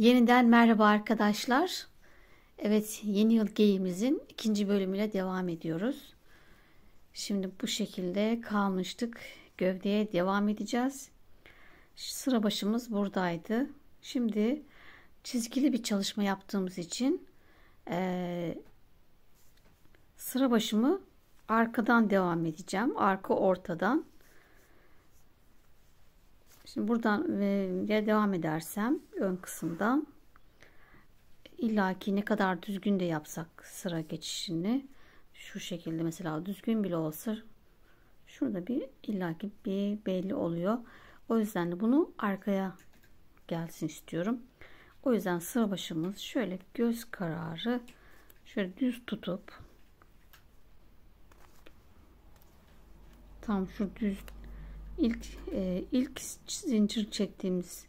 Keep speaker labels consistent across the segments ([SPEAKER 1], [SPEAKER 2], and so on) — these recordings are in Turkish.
[SPEAKER 1] Yeniden merhaba arkadaşlar. Evet, yeni yıl geyiğimizin ikinci bölümüyle devam ediyoruz. Şimdi bu şekilde kalmıştık. Gövdeye devam edeceğiz. Sıra başımız buradaydı. Şimdi çizgili bir çalışma yaptığımız için sıra başımı arkadan devam edeceğim. Arka ortadan. Şimdi buradan devam edersem ön kısımdan illaki ne kadar düzgün de yapsak sıra geçişini şu şekilde mesela düzgün bile olsa şurada bir illaki bir belli oluyor. O yüzden de bunu arkaya gelsin istiyorum. O yüzden sıra başımız şöyle göz kararı şöyle düz tutup tam şu düz ilk zincir çektiğimiz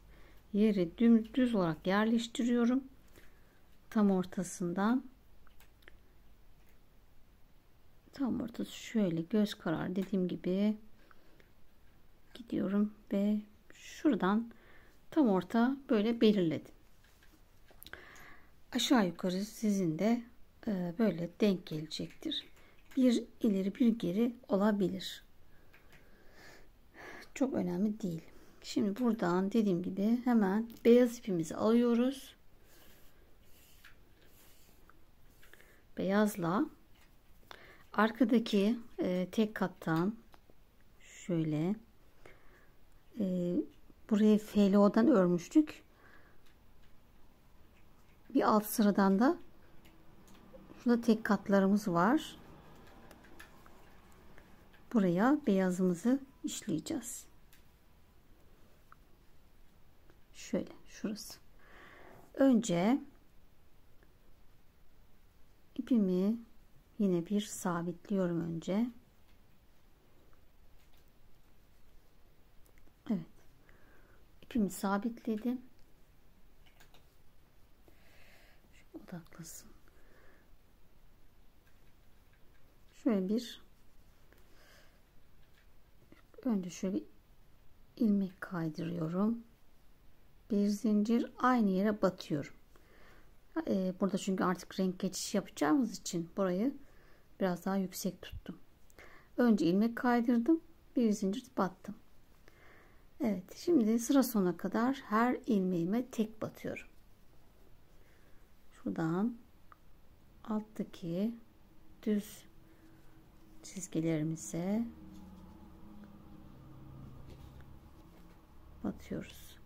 [SPEAKER 1] yeri düz olarak yerleştiriyorum. Tam ortasından tam ortası şöyle göz kararı dediğim gibi gidiyorum ve şuradan tam orta böyle belirledim. Aşağı yukarı sizin de böyle denk gelecektir. Bir ileri bir geri olabilir. Çok önemli değil. Şimdi buradan dediğim gibi hemen beyaz ipimizi alıyoruz. Beyazla arkadaki tek kattan şöyle burayı felo'dan örmüştük. Bir alt sıradan da şurada tek katlarımız var. Buraya beyazımızı işleyeceğiz. Şöyle şurası. Önce ipimi yine bir sabitliyorum önce. Evet. İpimi sabitledim. Şu odaklasın. Şöyle bir önce şöyle bir ilmek kaydırıyorum. Bir zincir aynı yere batıyorum. Burada çünkü artık renk geçişi yapacağımız için burayı biraz daha yüksek tuttum. Önce ilmek kaydırdım. Bir zincir battım. Evet, şimdi sıra sonuna kadar her ilmeğime tek batıyorum. Şuradan alttaki düz çizgilerimize batıyoruz.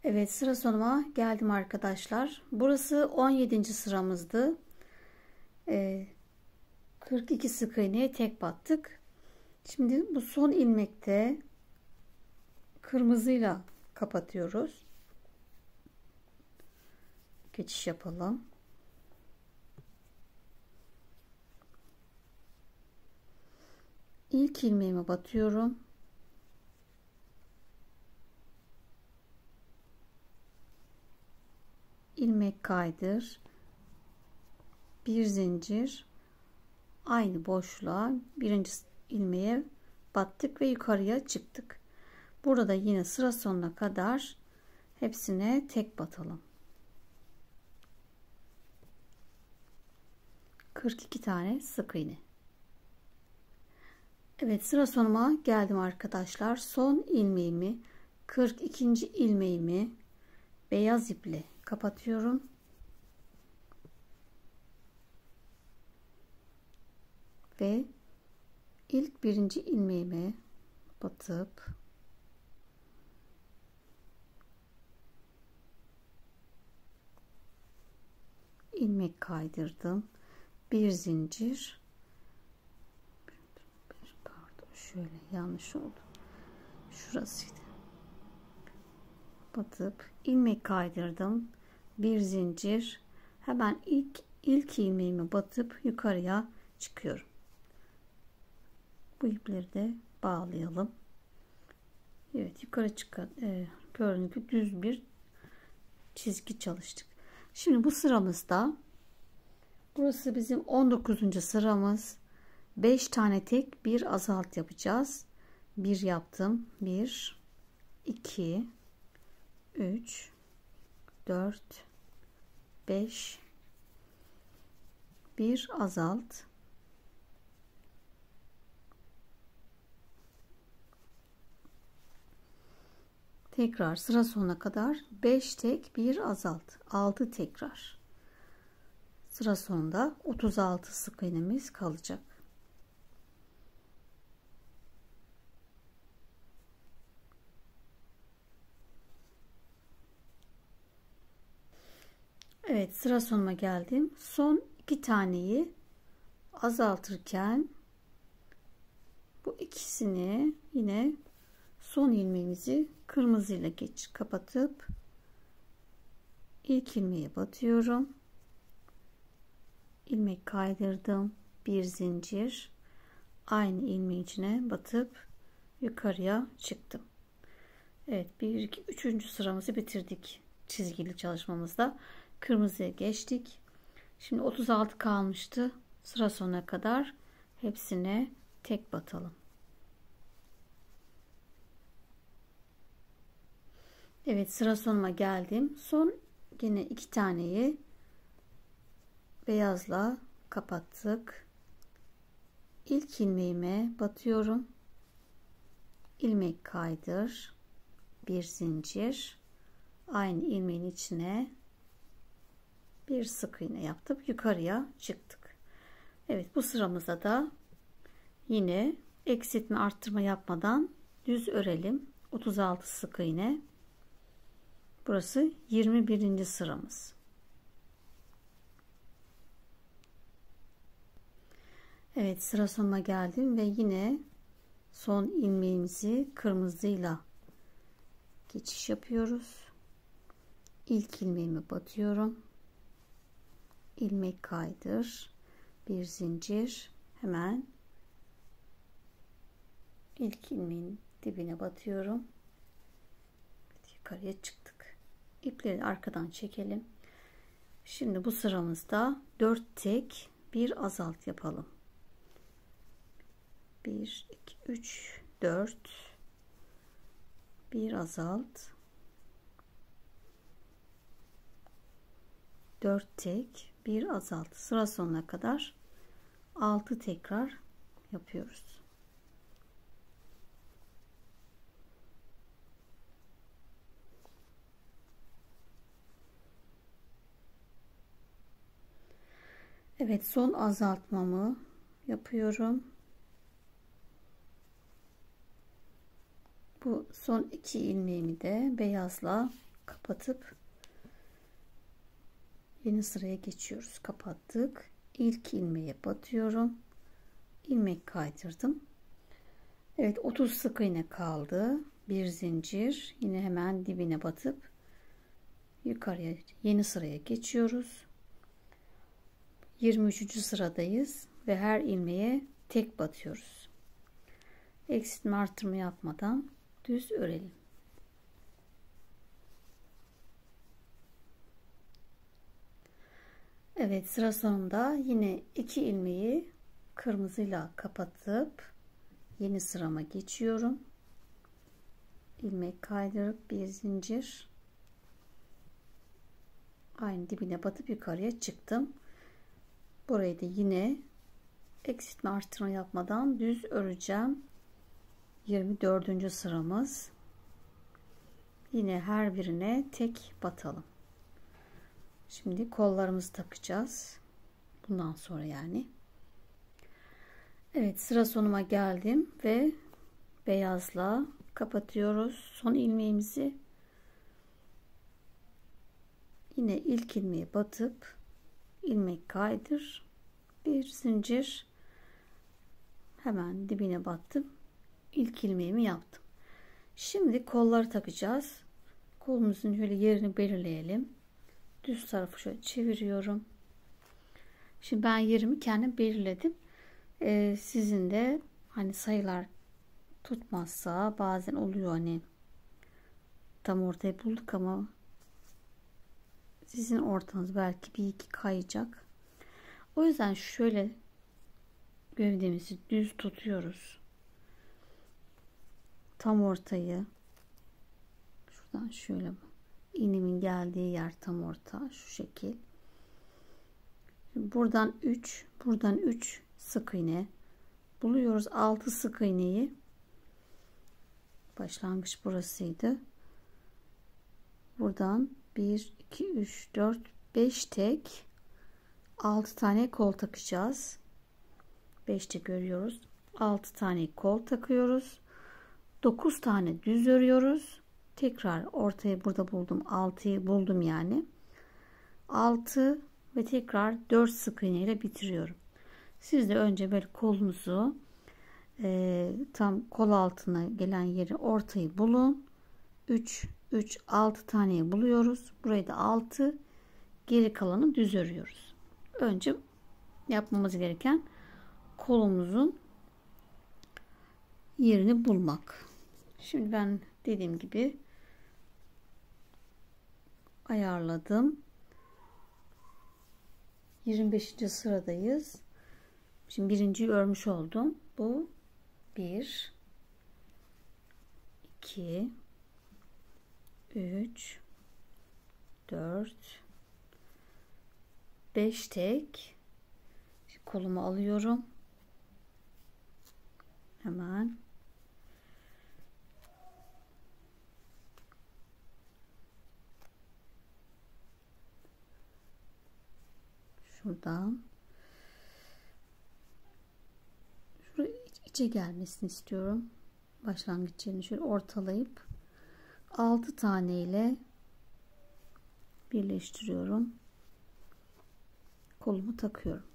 [SPEAKER 1] Evet, sıra sonuma geldim arkadaşlar. Burası 17. sıramızdı. 42 sık iğneye tek battık. Şimdi bu son ilmekte kırmızıyla kapatıyoruz. Geçiş yapalım. İlk ilmeğime batıyorum. İlmek kaydır. Bir zincir aynı boşluğa birinci ilmeğe battık ve yukarıya çıktık. Burada da yine sıra sonuna kadar hepsine tek batalım. 42 tane sık iğne. Evet, sıra sonuma geldim arkadaşlar. Son ilmeğimi 42. ilmeğimi beyaz iple kapatıyorum. Ve ilk birinci ilmeğime batıp ilmek kaydırdım. Bir zincir, pardon şöyle yanlış oldu. Şurasıydı. Batıp ilmek kaydırdım. Bir zincir, hemen ilk ilmeğimi batıp yukarıya çıkıyorum. Bu ipleri de bağlayalım. Evet, yukarı çıkan gördüğünüz gibi düz bir çizgi çalıştık. Şimdi bu sıramızda Burası bizim 19. sıramız. 5 tane tek, bir azalt yapacağız. 1 yaptım. 1 2 3 4 5 bir azalt. Tekrar sıra sonuna kadar 5 tek, bir azalt. 6 tekrar. Sıra sonunda 36 sık iğnemiz kalacak. Evet, sıra sonuna geldim. Son 2 taneyi azaltırken bu ikisini yine son ilmeğimizi kırmızı ile kapatıp ilk ilmeğe batıyorum. İlmek kaydırdım. Bir zincir, aynı ilmeğin içine batıp yukarıya çıktım. Evet, 1 2 3. sıramızı bitirdik. Çizgili çalışmamızda kırmızıya geçtik. Şimdi 36 kalmıştı. Sıra sonuna kadar hepsine tek batalım. Evet, sıra sonuna geldim. Son yine 2 taneyi beyazla kapattık. İlk ilmeğime batıyorum. İlmek kaydır. Bir zincir. Aynı ilmeğin içine bir sık iğne yaptık. Yukarıya çıktık. Evet, bu sıramıza da yine eksiltme arttırma yapmadan düz örelim. 36 sık iğne. Burası 21. sıramız. Evet, sıra sonuna geldim ve yine son ilmeğimizi kırmızıyla geçiş yapıyoruz. İlk ilmeğime batıyorum. İlmek kaydır. Bir zincir. Hemen ilk ilmeğin dibine batıyorum. Yukarıya çıktık. İpleri arkadan çekelim. Şimdi bu sıramızda 4 tek, bir azalt yapalım. 1 2 3 4 bir azalt, 4 tek, bir azalt. Sıra sonuna kadar 6 tekrar yapıyoruz. Evet, son azaltmamı yapıyorum. Bu son 2 ilmeğimi de beyazla kapatıp yeni sıraya geçiyoruz. Kapattık. İlk ilmeğe batıyorum. İlmek kaydırdım. Evet, 30 sık iğne kaldı. Bir zincir. Yine hemen dibine batıp yukarıya yeni sıraya geçiyoruz. 23. sıradayız ve her ilmeğe tek batıyoruz. Eksiltme artırma yapmadan düz örelim. Evet, sıra sonunda yine 2 ilmeği kırmızıyla kapatıp yeni sırama geçiyorum. İlmek kaydırıp bir zincir, aynı dibine batıp yukarıya çıktım. Burayı da yine eksiltme artırma yapmadan düz öreceğim. 24. sıramız. Yine her birine tek batalım. Şimdi kollarımızı takacağız. Bundan sonra yani. Evet, sıra sonuma geldim ve beyazla kapatıyoruz. Son ilmeğimizi yine ilk ilmeğe batıp ilmek kaydır. Bir zincir, hemen dibine battım. İlk ilmeğimi yaptım. Şimdi kolları takacağız. Kolumuzun şöyle yerini belirleyelim. Düz tarafı şöyle çeviriyorum. Şimdi ben yerimi kendim belirledim. Sizin de hani sayılar tutmazsa bazen oluyor, hani tam ortayı bulduk ama sizin ortanız belki bir iki kayacak. O yüzden şöyle gövdemizi düz tutuyoruz. Tam ortayı, şuradan şöyle, iğnemin geldiği yer tam orta, şu şekil. Buradan 3 sık iğne buluyoruz. 6 sık iğneyi, başlangıç burasıydı. Buradan 1 2 3 4 5 tek, 6 tane kol takacağız. 5 tek örüyoruz. 6 tane kol takıyoruz. 9 tane düz örüyoruz. Tekrar ortaya, burada buldum 6'yı buldum yani. 6 ve tekrar 4 sık iğne ile bitiriyorum. Siz de önce böyle kolunuzu tam kol altına gelen yeri, ortayı bulun. 3 6 taneyi buluyoruz. Burayı da 6, geri kalanı düz örüyoruz. Önce yapmamız gereken kolumuzun yerini bulmak. Şimdi ben dediğim gibi ayarladım. 25. sıradayız. Şimdi birinciyi örmüş oldum. Bu 1 2 3 4 5 tek. Şimdi kolumu alıyorum. Hemen şuradan şuraya içe gelmesini istiyorum. Başlangıç yerini şöyle ortalayıp 6 tane ile birleştiriyorum. Kolumu takıyorum.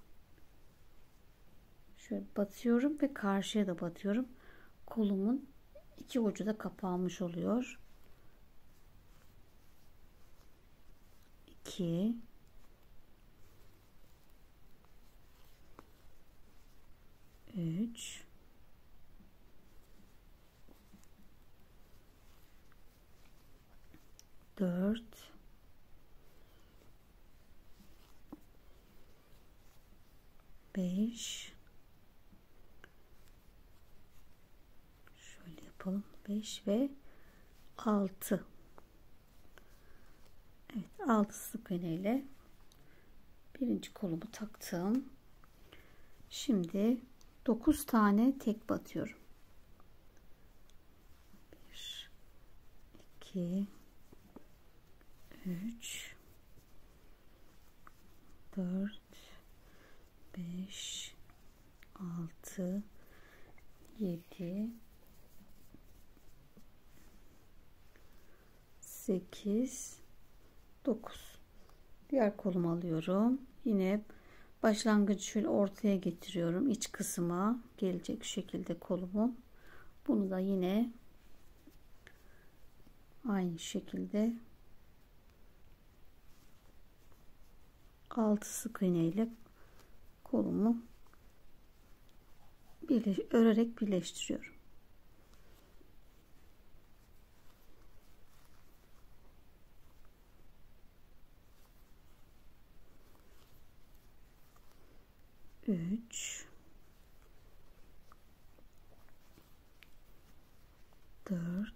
[SPEAKER 1] Şöyle batıyorum ve karşıya da batıyorum. Kolumun iki ucu da kapanmış oluyor. 2 3 4 5 şöyle yapalım, 5 ve 6. Evet, 6 sık iğne ile birinci kolumu taktım. Şimdi 9 tane tek batıyorum. 1 2 3 4 5 6 7 8 9. Diğer kolumu alıyorum. Yine başlangıcı şöyle ortaya getiriyorum. İç kısma gelecek şekilde kolumu. Bunu da yine aynı şekilde 6 sık iğne ile kolumu örerek birleştiriyorum. Üç, 4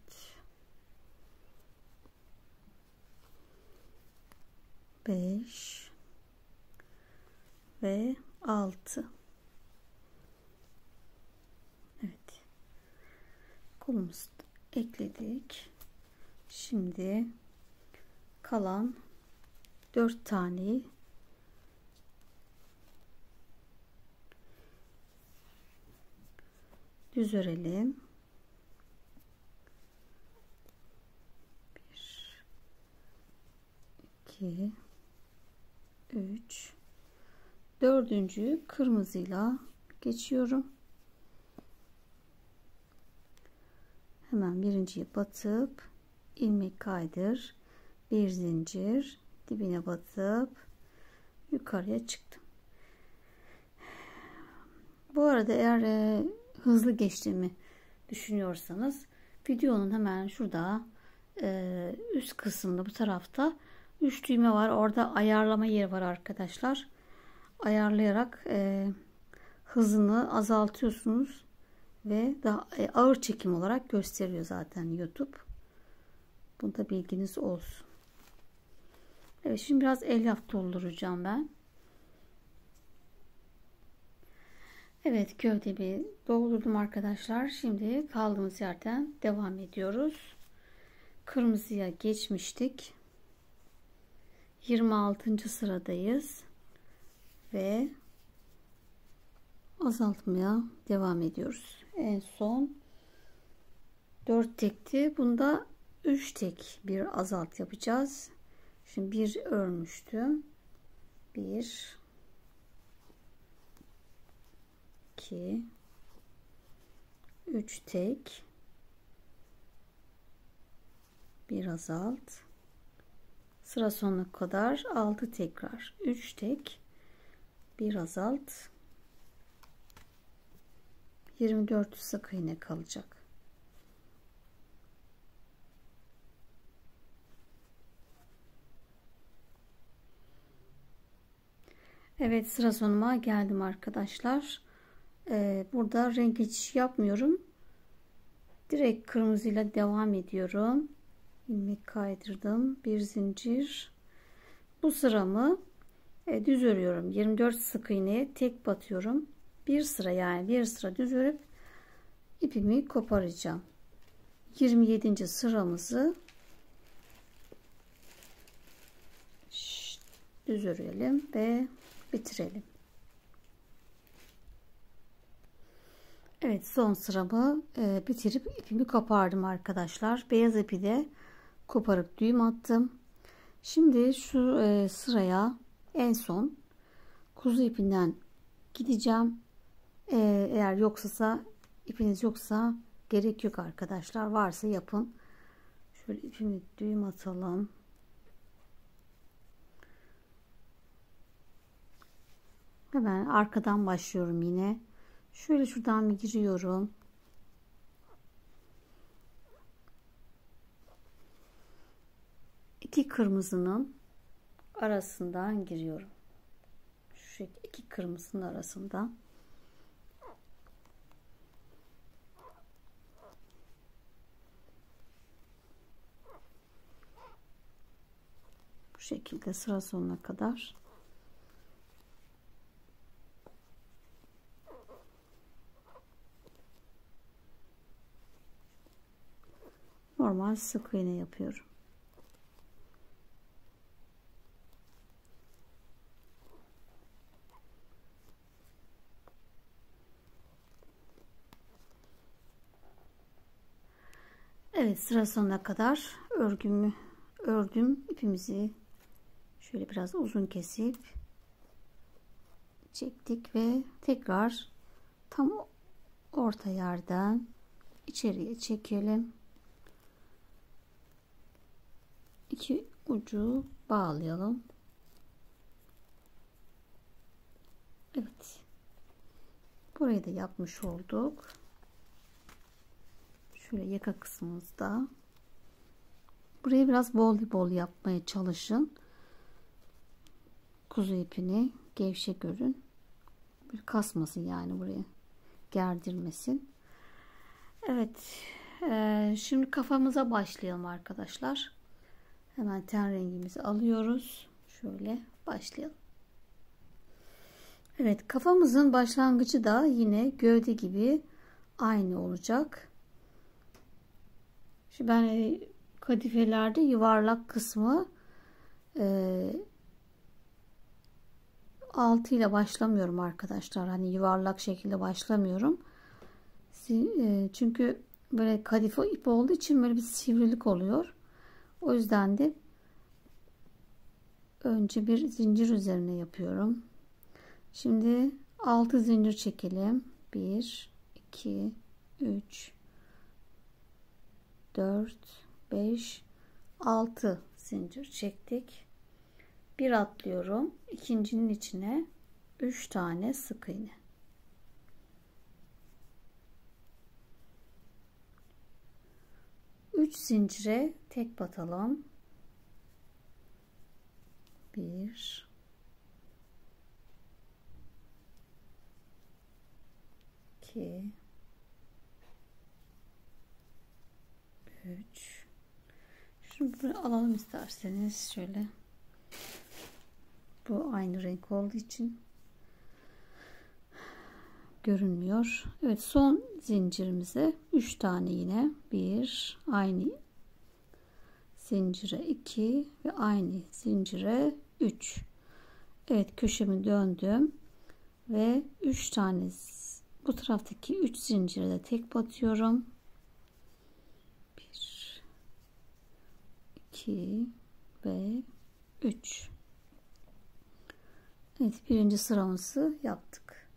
[SPEAKER 1] 5 ve 6. Evet. Kolumuzu ekledik. Şimdi kalan 4 taneyi düz örelim. 1 2 3 dördüncüyü kırmızıyla geçiyorum. Hemen birinciye batıp ilmek kaydır, bir zincir, dibine batıp yukarıya çıktım. Bu arada eğer hızlı geçtiğimi düşünüyorsanız videonun hemen şurada üst kısımda bu tarafta 3 düğme var. Orada ayarlama yeri var arkadaşlar. ayarlayarak hızını azaltıyorsunuz ve daha ağır çekim olarak gösteriyor zaten YouTube. Bunda bilginiz olsun. Evet, şimdi biraz elyaf dolduracağım ben. Evet, gövdemi doldurdum arkadaşlar. Şimdi kaldığımız yerden devam ediyoruz. Kırmızıya geçmiştik. 26. sıradayız ve azaltmaya devam ediyoruz. En son 4 tekti. Bunda 3 tek bir azalt yapacağız. Şimdi bir örmüştüm. 1 2 3 tek bir azalt. Sıra sonuna kadar 6 tekrar 3 tek bir azalt. 24 sık iğne kalacak. Evet, sıra sonuma geldim arkadaşlar. Burada renk geçişi yapmıyorum. Direkt kırmızıyla devam ediyorum. İlmek kaydırdım. Bir zincir. Bu sıramı düz örüyorum. 24 sık iğneye tek batıyorum. Bir sıra, yani bir sıra düz örüp ipimi koparacağım. 27. sıramızı düz örelim ve bitirelim. Evet, son sıramı bitirip ipimi kopardım arkadaşlar. Beyaz ipi de koparıp düğüm attım. Şimdi şu sıraya en son kuzu ipinden gideceğim. Eğer yoksa, ipiniz yoksa gerek yok arkadaşlar. Varsa yapın. Şöyle ipimi düğüm atalım. Hemen arkadan başlıyorum yine. Şöyle şuradan bir giriyorum. İki kırmızının arasından giriyorum. Şu iki kırmızının arasından. Bu şekilde sıra sonuna kadar. Normal sık iğne yapıyorum. Evet, sıra sonuna kadar ördüm. İpimizi şöyle biraz uzun kesip çektik ve tekrar tam orta yerden içeriye çekelim. İki ucu bağlayalım. Evet. Burayı da yapmış olduk. Şöyle yaka kısmımızda. Burayı biraz bol yapmaya çalışın. Kuzu ipini gevşek örün. Bir kasmasın, yani buraya gerdirmesin. Evet. Şimdi kafamıza başlayalım arkadaşlar. Hemen ten rengimizi alıyoruz. Şöyle başlayalım. Evet, kafamızın başlangıcı da yine gövde gibi aynı olacak. Şimdi ben kadifelerde yuvarlak kısmı 6 ile başlamıyorum arkadaşlar. Hani yuvarlak şekilde başlamıyorum. Çünkü böyle kadife ip olduğu için böyle bir sivrilik oluyor. O yüzden de önce bir zincir üzerine yapıyorum. Şimdi 6 zincir çekelim. 1 2 3 4 5 6 zincir çektik. Bir atlıyorum. İkincinin içine 3 tane sık iğne. Üç zincire tek batalım. 1 2 3. Şunu buraya alalım isterseniz şöyle. Bu aynı renk olduğu için görünmüyor. Evet, son zincirimize 3 tane yine 1 aynı zincire 2 ve aynı zincire 3. Evet, köşemi döndüm ve 3 tane bu taraftaki 3 zincire de tek batıyorum. 1 2 ve 3. Evet, birinci sıramızı yaptık.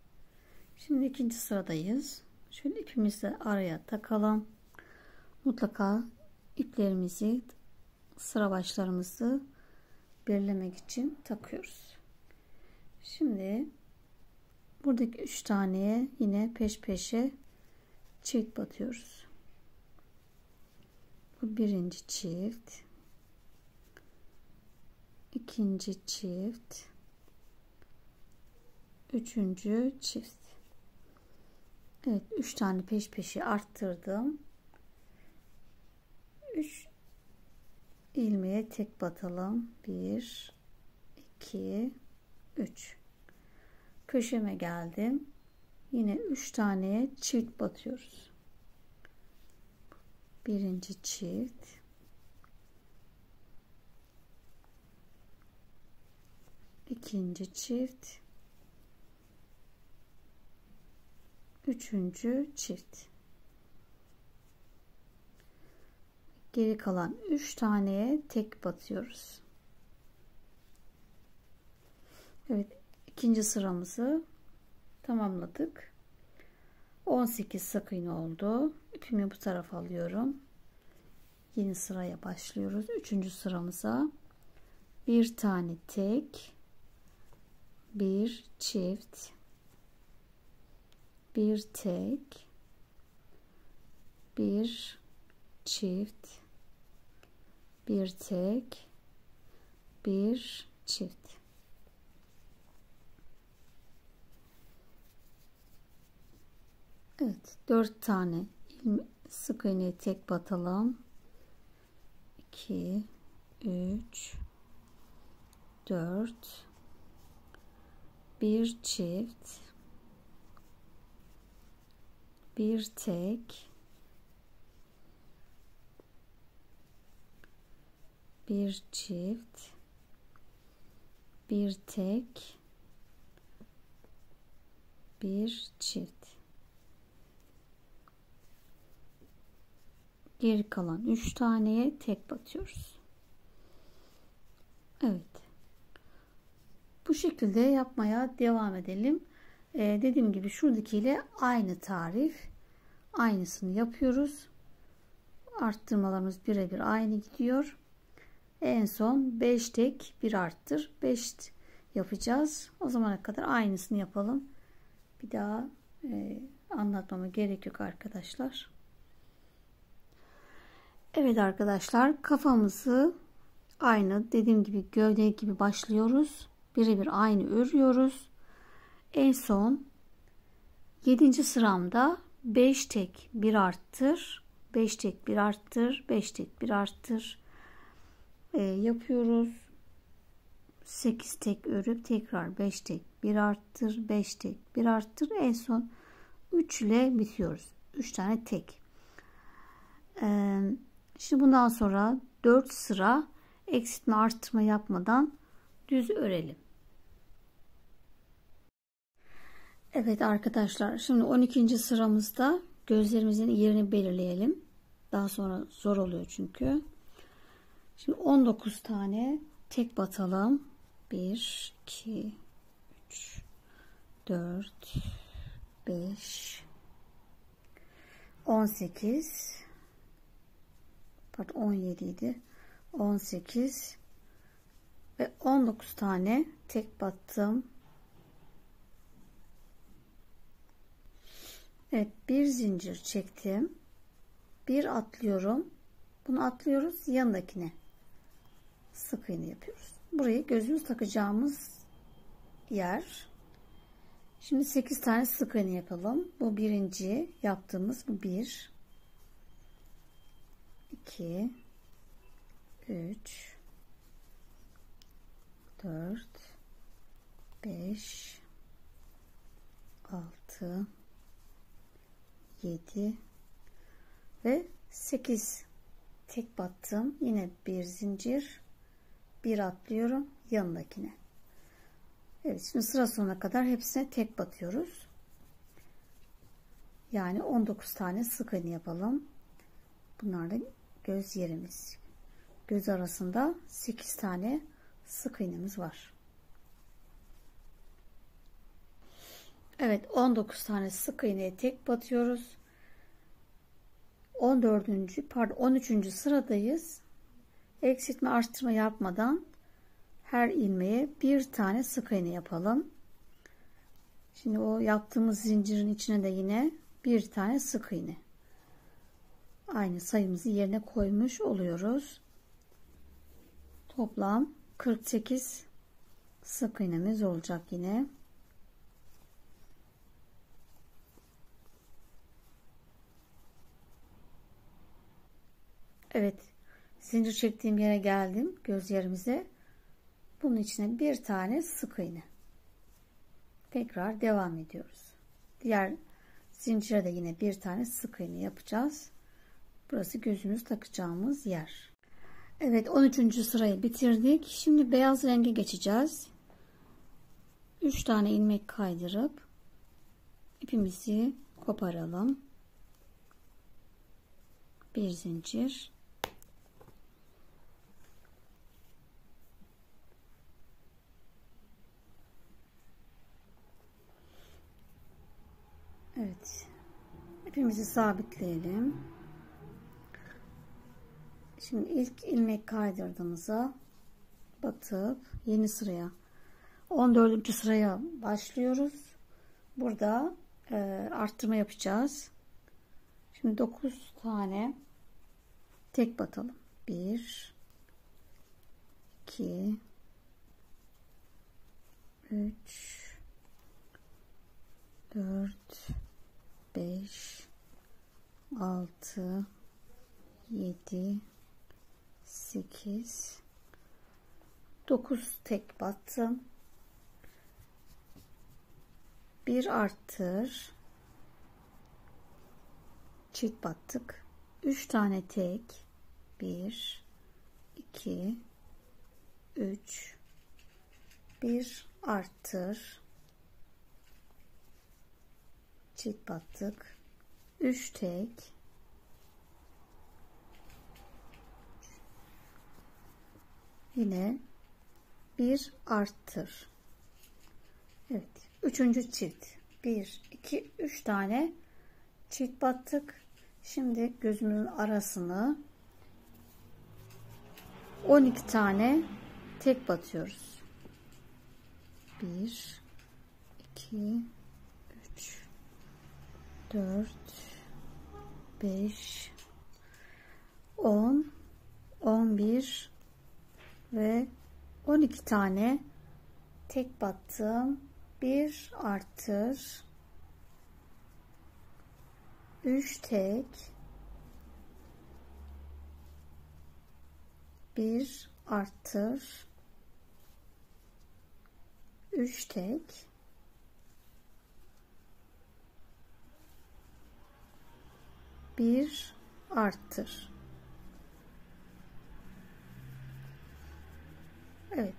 [SPEAKER 1] Şimdi ikinci sıradayız. Şöyle ipimizi araya takalım. Mutlaka iplerimizi, sıra başlarımızı belirlemek için takıyoruz. Şimdi buradaki 3 taneye yine peş peşe çift batıyoruz. Bu birinci çift, ikinci çift, üçüncü çift. Evet, 3 tane peş peşe arttırdım. 3 ilmeğe tek batalım. 1 2 3. Köşeme geldim. Yine 3 taneye çift batıyoruz. Birinci çift, ikinci çift, üçüncü çift. Geri kalan 3 taneye tek batıyoruz. Evet, ikinci sıramızı tamamladık. 18 sık iğne oldu. İpimi bu tarafa alıyorum. Yeni sıraya başlıyoruz. Üçüncü sıramıza bir tane tek, bir çift, bir tek, bir çift, bir tek, bir çift. Evet, 4 tane sık iğneye tek batalım. 2 3 4, bir çift, bir tek, bir çift, bir tek, bir çift. Geri kalan 3 taneye tek batıyoruz. Evet. Bu şekilde yapmaya devam edelim. Dediğim gibi şuradakiyle aynı tarif. Aynısını yapıyoruz. Arttırmalarımız birebir aynı gidiyor. En son 5 tek 1 arttır 5 yapacağız. O zamana kadar aynısını yapalım. Bir daha anlatmama gerek yok arkadaşlar. Evet arkadaşlar, kafamızı aynı dediğim gibi gövde gibi başlıyoruz. Birebir aynı örüyoruz. En son 7. sıramda 5 tek 1 arttır 5 tek 1 arttır 5 tek 1 arttır yapıyoruz. 8 tek örüp tekrar 5 tek 1 arttır 5 tek 1 arttır, en son 3 ile bitiyoruz. 3 tane tek. Şimdi bundan sonra 4 sıra eksiltme arttırma yapmadan düz örelim. Evet arkadaşlar, şimdi 12. sıramızda gözlerimizin yerini belirleyelim. Daha sonra zor oluyor çünkü. Şimdi 19 tane tek batalım. 1 2 3 4 5 18, pardon 17 idi. 18 ve 19 tane tek battım. Evet, bir zincir çektim. Bir atlıyorum. Bunu atlıyoruz, yanındakine sık iğne yapıyoruz. Burayı gözümüz takacağımız yer. Şimdi 8 tane sık iğne yapalım. Bu birinci yaptığımız, bu 1 2 3 4 5 6 7 ve 8 tek battım. Yine bir zincir, bir atlıyorum yanındakine. Evet, şimdi sıra sonuna kadar hepsine tek batıyoruz. Yani 19 tane sık iğne yapalım. Bunlar da göz yerimiz. Göz arasında 8 tane sık iğnemiz var. Evet, 19 tane sık iğneye tek batıyoruz. 13. sıradayız. Eksiltme arttırma yapmadan her ilmeğe bir tane sık iğne yapalım. Şimdi o yaptığımız zincirin içine de yine bir tane sık iğne. Aynı sayımızı yerine koymuş oluyoruz. Toplam 48 sık iğnemiz olacak yine. Evet, zincir çektiğim yere geldim, göz yerimize. Bunun içine bir tane sık iğne. Tekrar devam ediyoruz. Diğer zincire de yine bir tane sık iğne yapacağız. Burası gözümüz takacağımız yer. Evet, 13. sırayı bitirdik. Şimdi beyaz renge geçeceğiz. 3 tane ilmek kaydırıp ipimizi koparalım. Bir zincir. Evet. İpimizi sabitleyelim. Şimdi ilk ilmek kaydırdığımıza batıp yeni sıraya, 14. sıraya başlıyoruz. Burada arttırma yapacağız. Şimdi 9 tane tek batalım. 1 2 3 4 5 6 7 8 9 tek battım. Bir arttır, çift battık. 3 tane tek, 1 2 3 bir arttır, çift battık. 3 tek, yine bir arttır. Evet, üçüncü çift, 1 2 3 tane çift battık. Şimdi gözümüzün arasını 12 tane tek batıyoruz. 1 2 3 4 5 10 11 ve 12 tane tek battım. Bir arttır, 3 tek, bir arttır, 3 tek, bir arttır. Evet.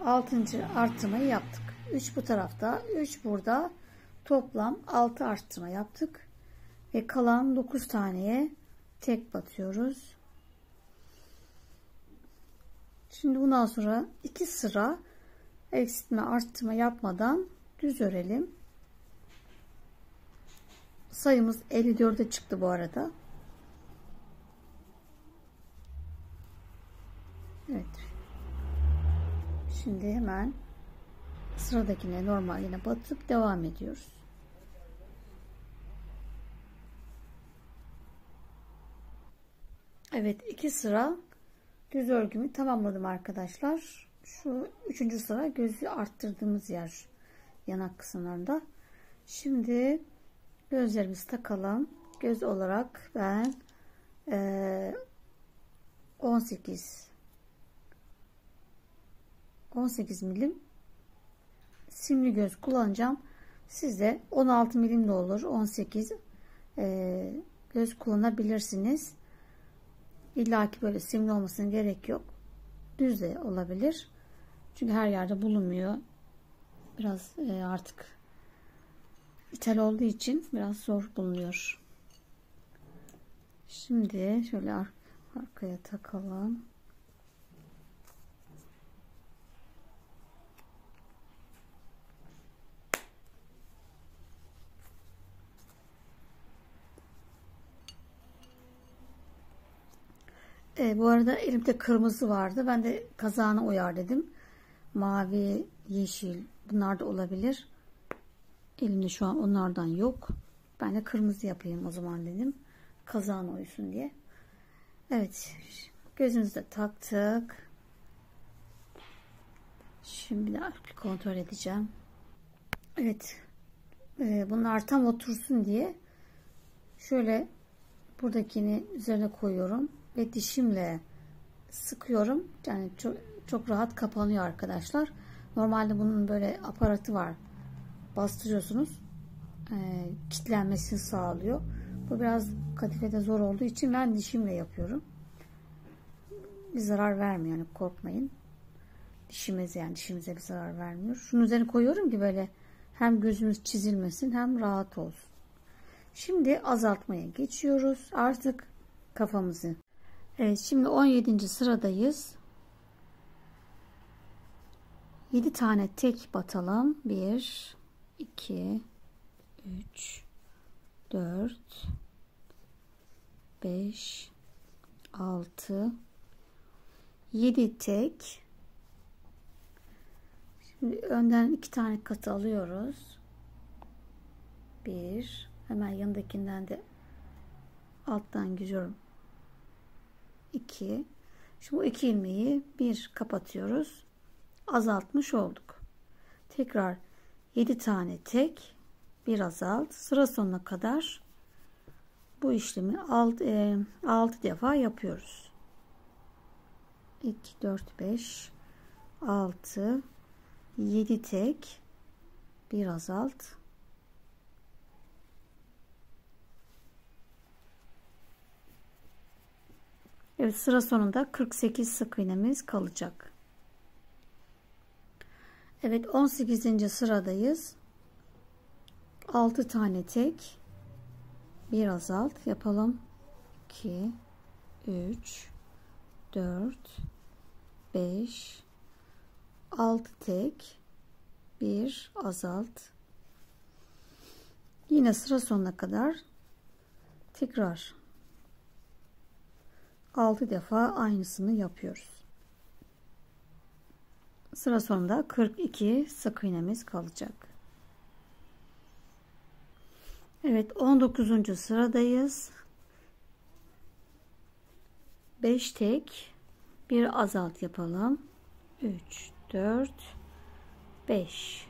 [SPEAKER 1] 6. artırmayı yaptık. 3 bu tarafta, 3 burada. Toplam 6 arttırma yaptık. Ve kalan 9 taneye tek batıyoruz. Şimdi bundan sonra 2 sıra eksiltme arttırma yapmadan düz örelim. Sayımız 54'e çıktı bu arada. Evet. Şimdi hemen sıradakine normal yine batıp devam ediyoruz. Evet, 2 sıra düz örgümü tamamladım arkadaşlar. Şu 3. sıra gözü arttırdığımız yer, yanak kısımlarında. Şimdi gözlerimizi takalım. Göz olarak ben 18 milim simli göz kullanacağım. Siz de 16 milim de olur, 18 göz kullanabilirsiniz. İlla ki böyle simli olmasına gerek yok. Düz de olabilir. Çünkü her yerde bulunmuyor. Biraz artık ithal olduğu için biraz zor bulunuyor. Şimdi şöyle arkaya takalım. Bu arada elimde kırmızı vardı. Ben de kazağına uyar dedim. Mavi, yeşil bunlar da olabilir. Elimde şu an onlardan yok. Ben de kırmızı yapayım o zaman dedim. Kazağına uysun diye. Evet. Gözümüzü de taktık. Şimdi de kontrol edeceğim. Evet. Bunlar tam otursun diye şöyle buradakini üzerine koyuyorum ve dişimle sıkıyorum. Yani çok rahat kapanıyor arkadaşlar. Normalde bunun böyle aparatı var. Bastırıyorsunuz. Kilitlenmesini sağlıyor. Bu biraz kadifede zor olduğu için ben dişimle yapıyorum. Bir zarar vermiyor. Yani korkmayın. Dişimize bir zarar vermiyor. Şunun üzerine koyuyorum ki böyle hem gözümüz çizilmesin hem rahat olsun. Şimdi azaltmaya geçiyoruz. Artık kafamızı. Evet, şimdi 17. sıradayız. 7 tane tek batalım. 1 2 3 4 5 6 7 tek. Şimdi önden 2 tane katı alıyoruz. 1, hemen yanındakinden de alttan giriyorum. 2. Şimdi bu 2 ilmeği bir kapatıyoruz. Azaltmış olduk. Tekrar 7 tane tek, bir azalt. Sıra sonuna kadar bu işlemi 6 defa yapıyoruz. 2 4 5 6 7 tek, bir azalt. Evet, sıra sonunda 48 sık iğnemiz kalacak. Evet, 18. sıradayız. 6 tane tek, bir azalt yapalım. 2 3 4 5 6 tek, bir azalt. Yine sıra sonuna kadar tekrar 6 defa aynısını yapıyoruz. Sıra sonunda 42 sık iğnemiz kalacak. Evet, 19. sıradayız. 5 tek, bir azalt yapalım. 3 4 5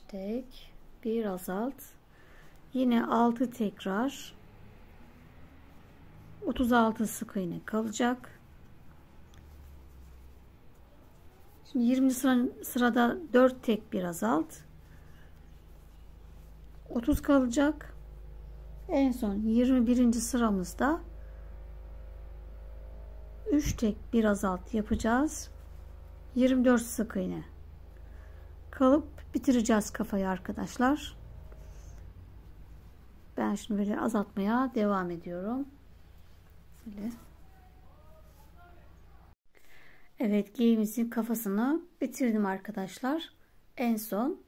[SPEAKER 1] tek, bir azalt. Yine 6 tekrar 36 sık iğne kalacak. Şimdi 20. sırada 4 tek, bir azalt. 30 kalacak. En son 21. sıramızda 3 tek, bir azalt yapacağız. 24 sık iğne kalıp bitireceğiz kafayı arkadaşlar. Ben şimdi böyle azaltmaya devam ediyorum. Böyle. Evet, geyiğimizin kafasını bitirdim arkadaşlar. En son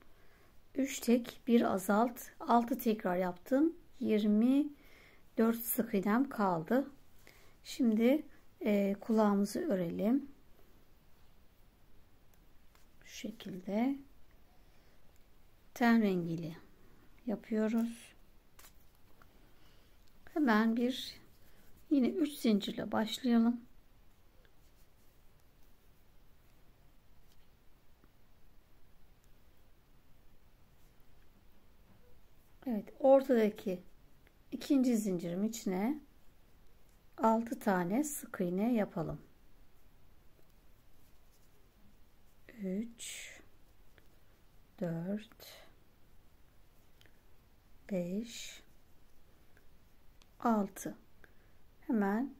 [SPEAKER 1] 3 tek, bir azalt, 6 tekrar yaptım. 24 sık iğnem kaldı. Şimdi kulağımızı örelim. Şu şekilde ten rengiyle yapıyoruz. Hemen yine 3 zincirle başlayalım. Evet, ortadaki ikinci zincirim içine 6 tane sık iğne yapalım. 3 4 5 6. Hemen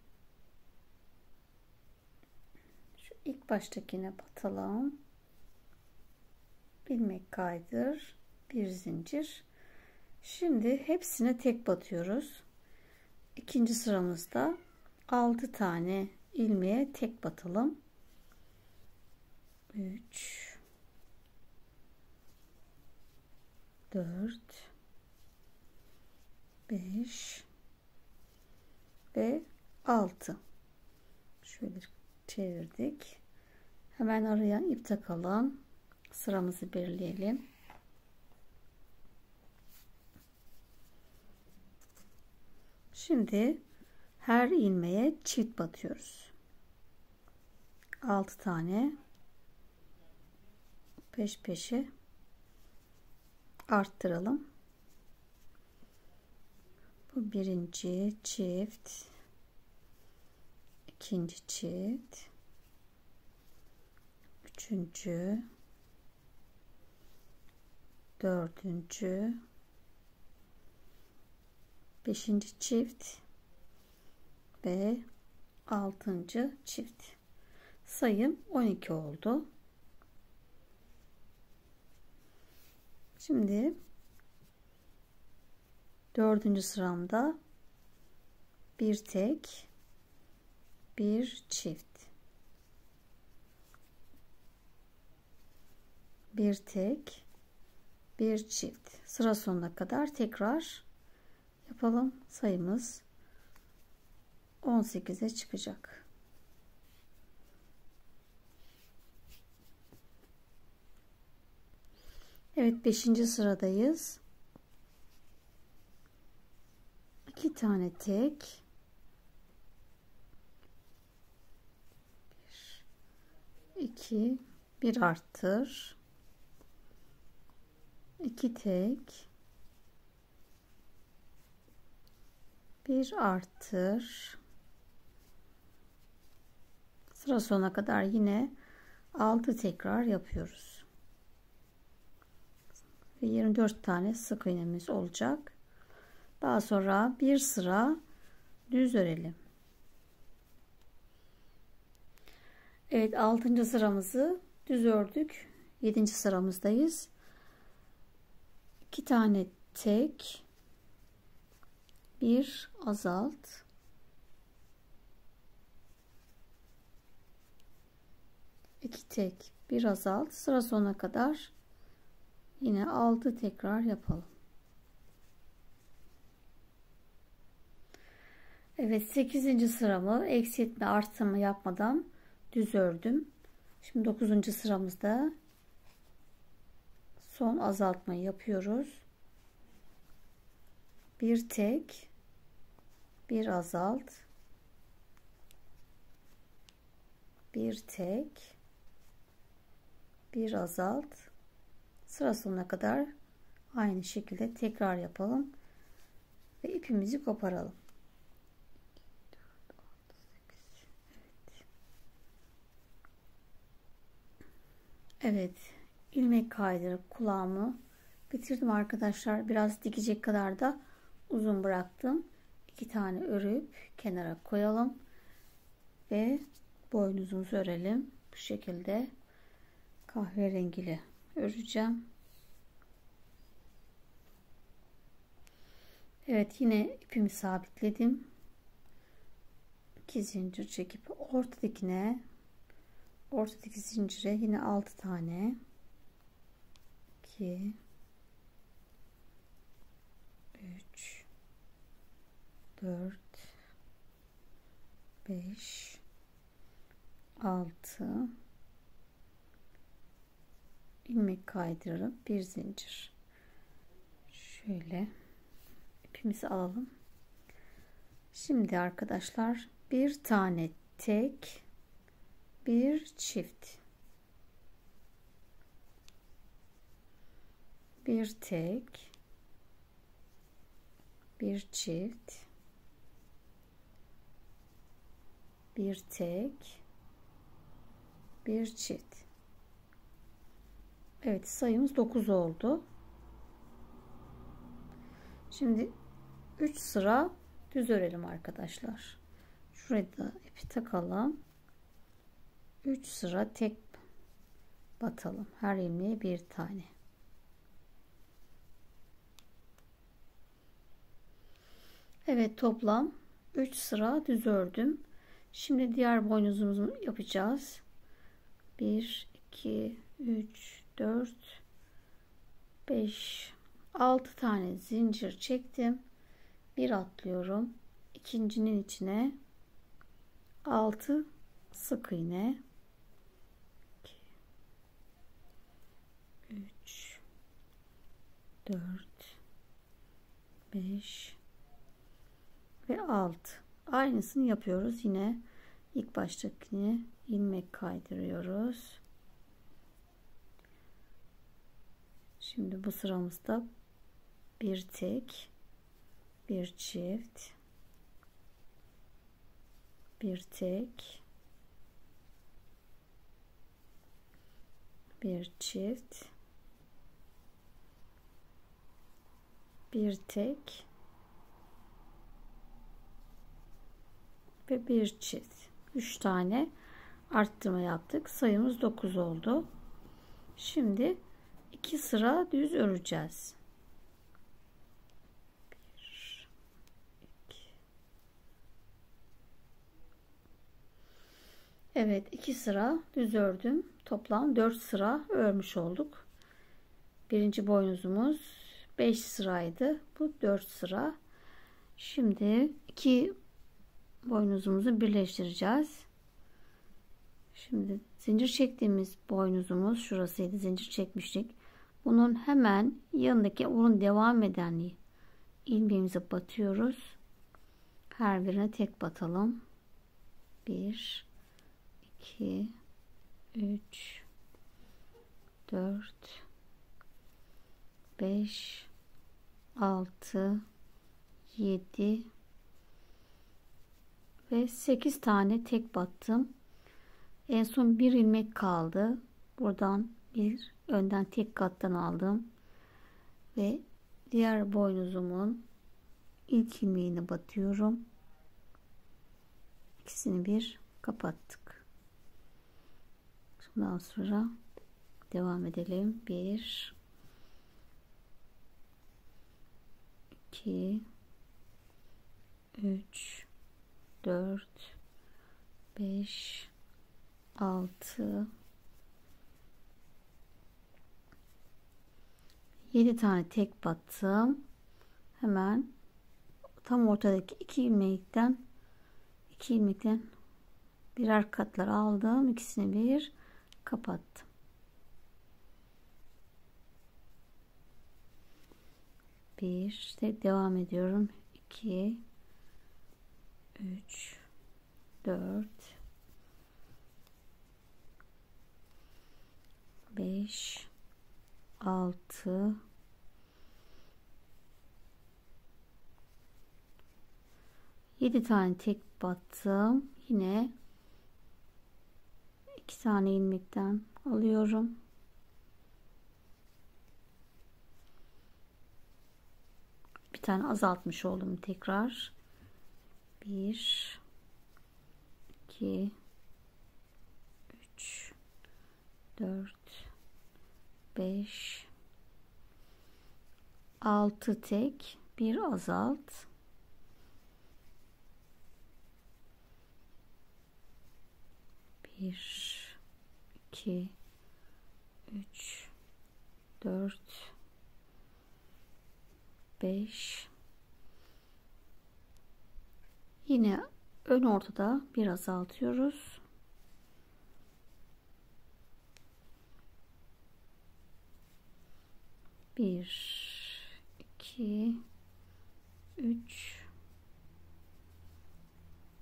[SPEAKER 1] şu ilk baştakine batalım. İlmek kaydır, bir zincir. Şimdi hepsine tek batıyoruz. İkinci sıramızda 6 tane ilmeğe tek batalım. 3 4 5 ve 6. Şöyle çevirdik. Hemen araya ip takalım. Sıramızı belirleyelim. Şimdi her ilmeğe çift batıyoruz. 6 tane peş peşe arttıralım. Bu birinci çift, ikinci çift, üçüncü, dördüncü, beşinci çift ve altıncı çift. Sayım 12 oldu. Şimdi dördüncü sıramda bir tek, bir çift, bir tek, bir çift. Sıra sonuna kadar tekrar yapalım. Sayımız 18'e çıkacak. Evet, 5. sıradayız. 2 tane tek, 2, bir arttır, 2 tek, bir arttır. Sıra sonuna kadar yine 6 tekrar yapıyoruz. Ve 24 tane sık iğnemiz olacak. Daha sonra bir sıra düz örelim. Evet, 6. sıramızı düz ördük. 7. sıramızdayız. 2 tane tek, bir azalt, 2 tek, bir azalt. Sıra sonuna kadar yine 6 tekrar yapalım. Evet, 8. sıramı eksiltme artırma yapmadan düz ördüm. Şimdi 9. sıramızda son azaltmayı yapıyoruz. Bir tek, bir azalt, bir tek, bir azalt. Sıra sonuna kadar aynı şekilde tekrar yapalım ve ipimizi koparalım. Evet, ilmek kaydırıp kulağımı bitirdim arkadaşlar. Biraz dikecek kadar da uzun bıraktım. 2 tane örüp kenara koyalım ve boynuzumuzu örelim. Bu şekilde kahverengili öreceğim. Evet, yine ipimi sabitledim. 2 zincir çekip ortadaki zincire yine 6 tane 2 3 4 5 6 ilmek kaydırıp bir zincir. Şöyle ipimizi alalım. Şimdi arkadaşlar bir tane tek, bir çift, bir tek, bir çift, bir tek, bir çift. Evet, sayımız 9 oldu. Şimdi 3 sıra düz örelim arkadaşlar. Şuraya da ipi takalım. 3 sıra tek batalım. Her ilmeğe bir tane. Evet, toplam 3 sıra düz ördüm. Şimdi diğer boynuzumuzu yapacağız. 1 2 3 4 5 6 tane zincir çektim. Bir atlıyorum. İkincinin içine 6 sık iğne, 2 3 4 5 ve 6. Aynısını yapıyoruz. Yine ilk baştakini ilmek kaydırıyoruz. Şimdi bu sıramızda bir tek, bir çift, bir tek, bir çift, bir tek ve bir çift. 3 tane arttırma yaptık. Sayımız 9 oldu. Şimdi 2 sıra düz öreceğiz. 1 2. Evet, 2 sıra düz ördüm. Toplam 4 sıra örmüş olduk. Birinci boynuzumuz 5 sıraydı. Bu 4 sıra. Şimdi 2 boynuzumuzu birleştireceğiz. Şimdi zincir çektiğimiz boynuzumuz şurasıydı. Zincir çekmiştik. Bunun hemen yanındaki onun devam eden ilmeğimize batıyoruz. Her birine tek batalım. 1 2 3 4 5 6 7 ve 8 tane tek battım. En son bir ilmek kaldı. Buradan bir önden tek kattan aldım ve diğer boynuzumun ilk ilmeğine batıyorum. İkisini bir kapattık. Bundan sonra devam edelim. 1 2 3 4 5 6 7 tane tek battım. Hemen tam ortadaki iki ilmekten birer katlar aldım. İkisini bir kapattım. Bir tek devam ediyorum. 2 3 4 5 6 7 tane tek battım. Yine 2 tane ilmekten alıyorum. Bir tane azaltmış oldum tekrar. 1 2 3 4 5 6 tek, bir azalt. 1 2 3 4 5. Yine ön ortada bir azaltıyoruz. 1 2 3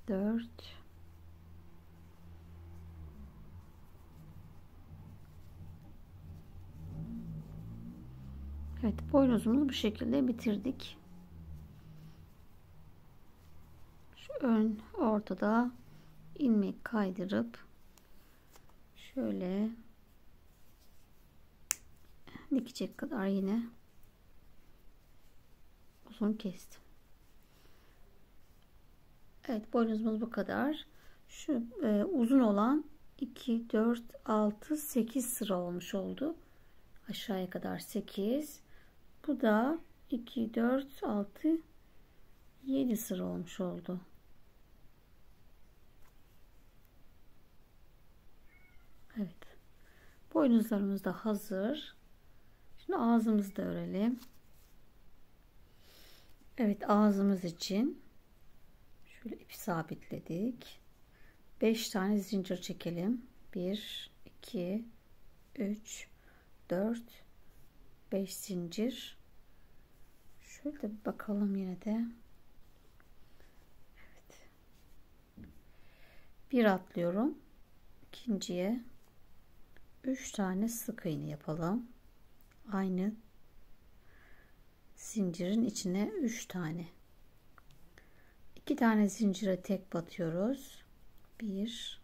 [SPEAKER 1] 4 Evet, boynuzumuzu bu şekilde bitirdik. ön ortada ilmek kaydırıp şöyle dikecek kadar yine uzun kestim. Evet, boynuzumuz bu kadar. Şu uzun olan 2 4 6 8 sıra olmuş oldu. Aşağıya kadar 8. Bu da 2 4 6 7 sıra olmuş oldu. Evet. Boynuzlarımız da hazır. Şimdi ağzımızı da örelim. Evet, ağzımız için şöyle ipi sabitledik. 5 tane zincir çekelim. 1 2 3 4 5 zincir. Şöyle bir bakalım yine de. Evet. Bir atlıyorum. İkinciye 3 tane sık iğne yapalım. Aynı zincirin içine 3 tane. 2 tane zincire tek batıyoruz. 1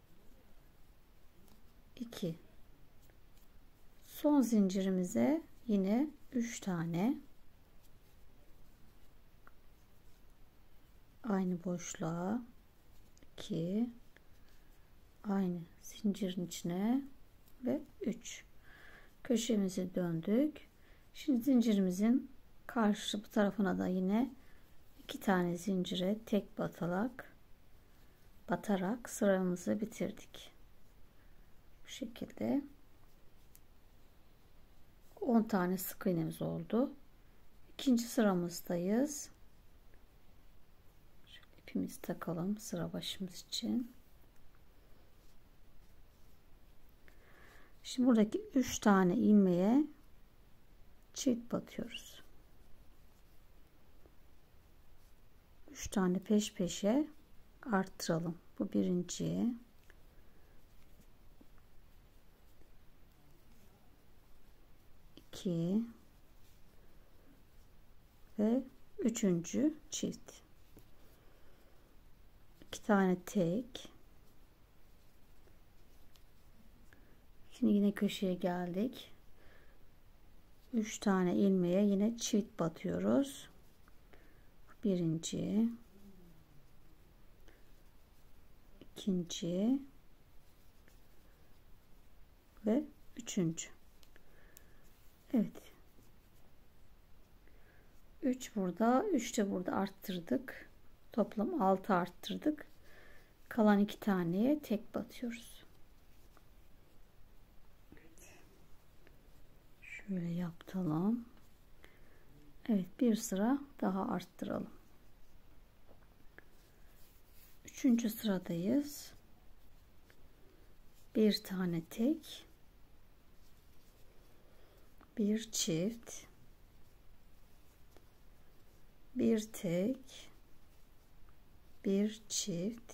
[SPEAKER 1] 2. Son zincirimize yine 3 tane. Aynı boşluğa 2, aynı zincirin içine ve 3. Köşemizi döndük. Şimdi zincirimizin karşı tarafına da yine 2 tane zincire tek batarak sıramızı bitirdik. Bu şekilde 10 tane sık iğnemiz oldu. İkinci sıramızdayız. Şöyle ipimizi takalım sıra başımız için. Şimdi buradaki 3 tane ilmeğe çift batıyoruz. 3 tane peş peşe arttıralım. Bu birinci, iki ve üçüncü çift. 2 tane tek. Şimdi yine köşeye geldik. 3 tane ilmeğe yine çift batıyoruz. Birinci, ikinci ve üçüncü. Evet. 3 burada, 3 de burada arttırdık. Toplam 6 arttırdık. Kalan 2 taneye tek batıyoruz. Şöyle yapalım. Evet, bir sıra daha arttıralım. Üçüncü sıradayız. Bir tane tek, bir çift, bir tek, bir çift,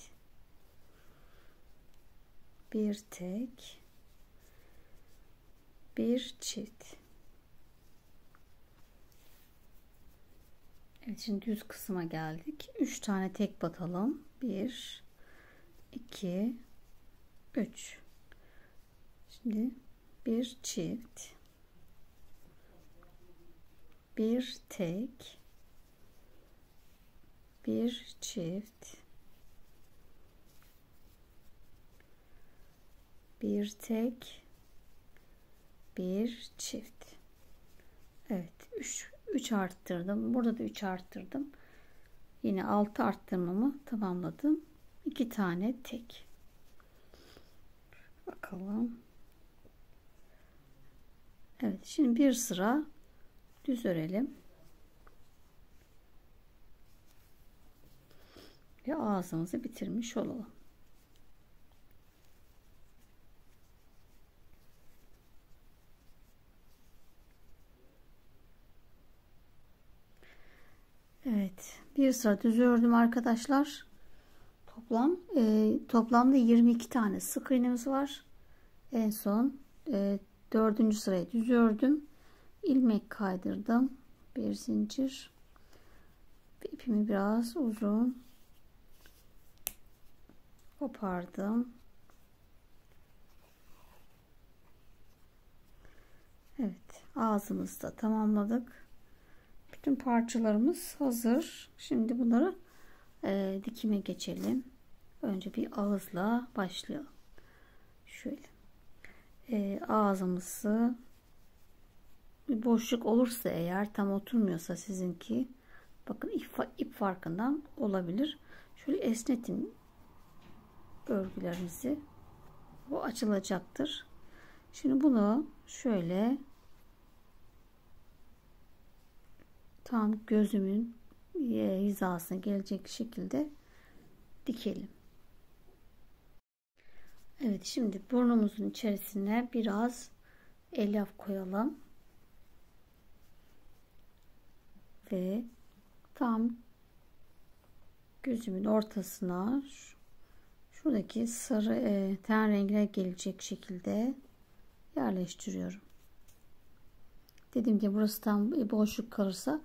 [SPEAKER 1] bir tek, bir çift. Evet, şimdi düz kısma geldik. 3 tane tek batalım. 1 2 3. Şimdi bir çift, bir tek, bir çift, bir tek, bir çift. Evet, 3 arttırdım. Burada da 3 arttırdım. Yine 6 arttırmamı tamamladım. 2 tane tek. Bakalım. Evet, şimdi bir sıra düz örelim. Ve ağzımızı bitirmiş olalım. Evet, bir sıra düz ördüm arkadaşlar. Toplamda 22 tane sık iğnemiz var. En son 4. sırayı düz ördüm. İlmek kaydırdım. Bir zincir. İpimi biraz uzun kopardım. Evet, ağzımızı da tamamladık. Bütün parçalarımız hazır. Şimdi bunları dikime geçelim. Önce bir ağızla başlayalım. Şöyle ağzımızı, bir boşluk olursa eğer, tam oturmuyorsa sizinki, bakın ip farkından olabilir. Şöyle esnetin örgülerimizi. Bu açılacaktır. Şimdi bunu şöyle tam gözümün hizasına gelecek şekilde dikelim. Evet, şimdi burnumuzun içerisine biraz elyaf koyalım ve tam gözümün ortasına şuradaki sarı ten rengine gelecek şekilde yerleştiriyorum. Dediğim gibi burası tam boşluk kalırsa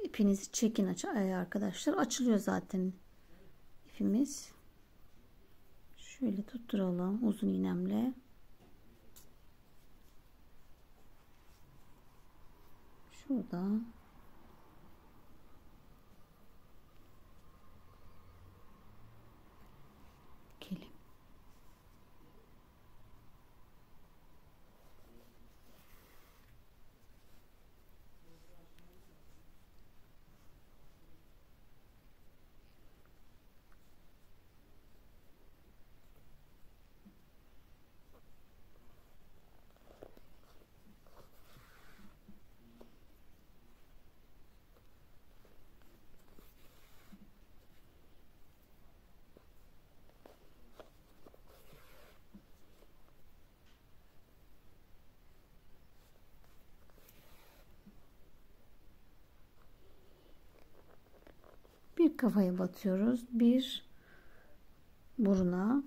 [SPEAKER 1] ipinizi çekin arkadaşlar. Açılıyor zaten ipimiz. Şöyle tutturalım uzun iğnemle. Şuradan dikelim. Bir kafaya batıyoruz. Bir buruna.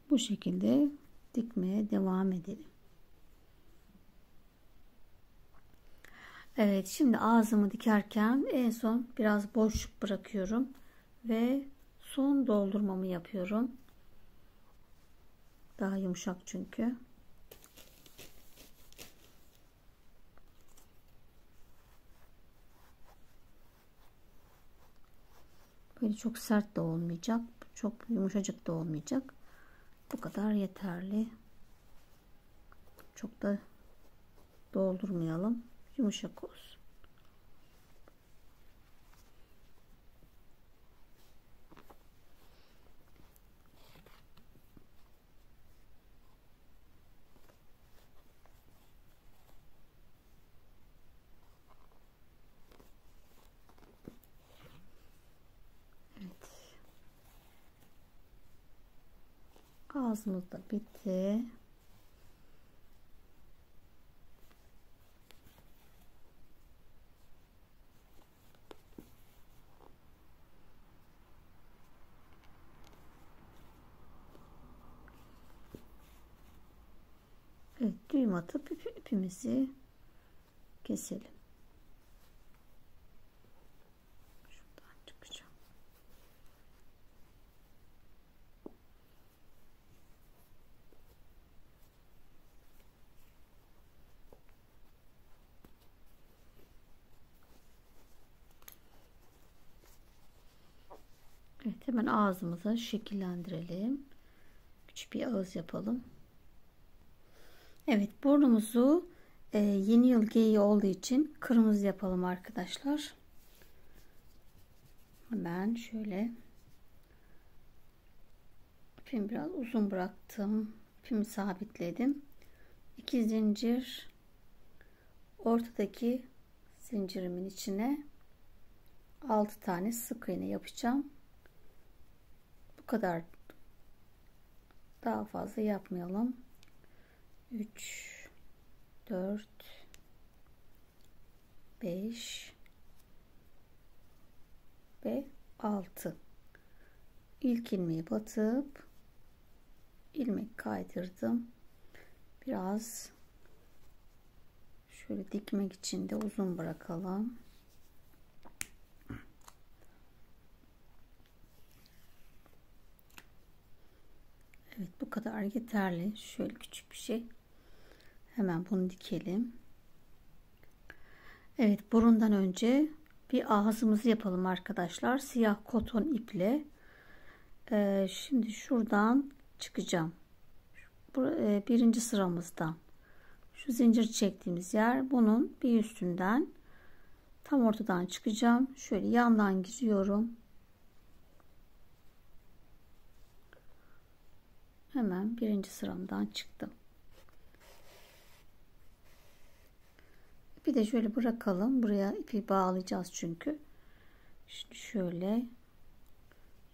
[SPEAKER 1] Bu şekilde dikmeye devam edelim. Evet, şimdi ağzımı dikerken en son biraz boşluk bırakıyorum ve son doldurmamı yapıyorum. Daha yumuşak çünkü. Böyle çok sert de olmayacak, çok yumuşacık da olmayacak. Bu kadar yeterli. Çok da doldurmayalım. Yumuşak olsun. Evet. Ağzımız da bitti. Evet, düğüm atıp ipimizi keselim. Şuradan çıkacağım. Evet, hemen ağzımızı şekillendirelim. Küçük bir ağız yapalım. Evet, burnumuzu yeni yıl geyiği olduğu için kırmızı yapalım arkadaşlar. Hemen şöyle ipimi biraz uzun bıraktım. İpimi sabitledim. 2 zincir ortadaki zincirimin içine 6 tane sık iğne yapacağım. Bu kadar, daha fazla yapmayalım. 3 4 5 ve 6. İlk ilmeği batıp ilmek kaydırdım. Biraz şöyle dikmek için de uzun bırakalım. Evet, bu kadar yeterli. Şöyle küçük bir şey. Hemen bunu dikelim. Evet, burundan önce bir ağzımızı yapalım arkadaşlar. Siyah koton iple. Şimdi şuradan çıkacağım. Birinci sıramızdan. Şu zincir çektiğimiz yer, bunun bir üstünden tam ortadan çıkacağım. Şöyle yandan giriyorum. Hemen birinci sıramdan çıktım. Bir de şöyle bırakalım. Buraya ipi bağlayacağız çünkü. Şimdi şöyle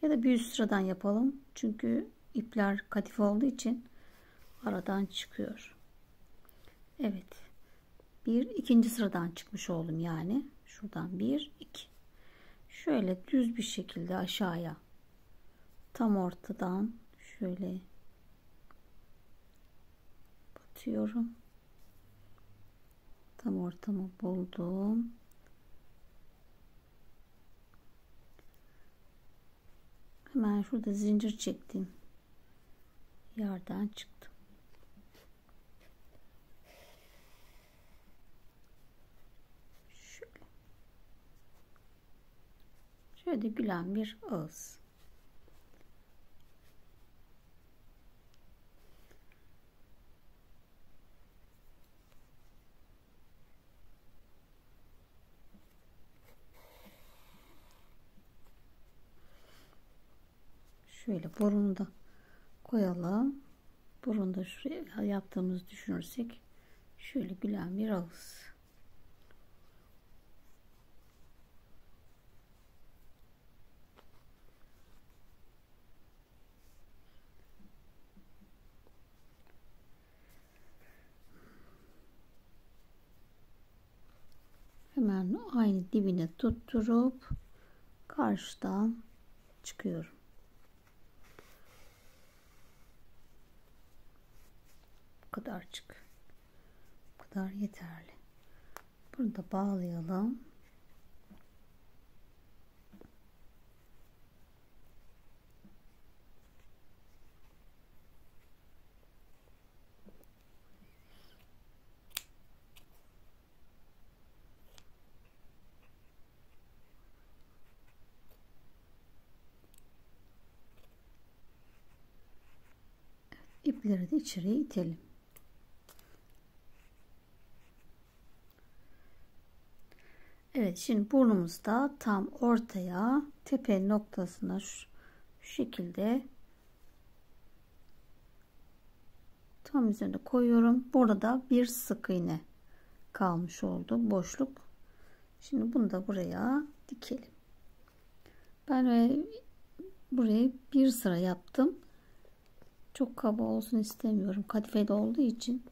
[SPEAKER 1] ya da bir üst sıradan yapalım. Çünkü ipler kadife olduğu için aradan çıkıyor. Evet. İkinci sıradan çıkmış oldum yani. Şuradan 1, 2. Şöyle düz bir şekilde aşağıya tam ortadan şöyle batıyorum. Tam ortamı buldum. Hemen şurada zincir çektim. Yerden çıktım. Şöyle gülen bir ağız. Şöyle burunu da koyalım. Burunu da şuraya yaptığımızı düşünürsek şöyle gülen bir ağız. Hemen aynı dibine tutturup karşıdan çıkıyorum. Bu kadar çık. Bu kadar yeterli. Bunu da bağlayalım. İpleri de içeriye itelim. Evet, şimdi burnumuzda tam ortaya tepe noktasına şu şekilde tam üzerine koyuyorum. Burada da bir sık iğne kalmış oldu, boşluk. Şimdi bunu da buraya dikelim. Ben burayı bir sıra yaptım. Çok kaba olsun istemiyorum. Kadifeli olduğu için.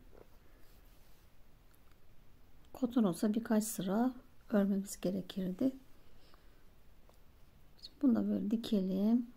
[SPEAKER 1] Koton olsa birkaç sıra örmemiz gerekirdi. Şimdi bunu da böyle dikelim.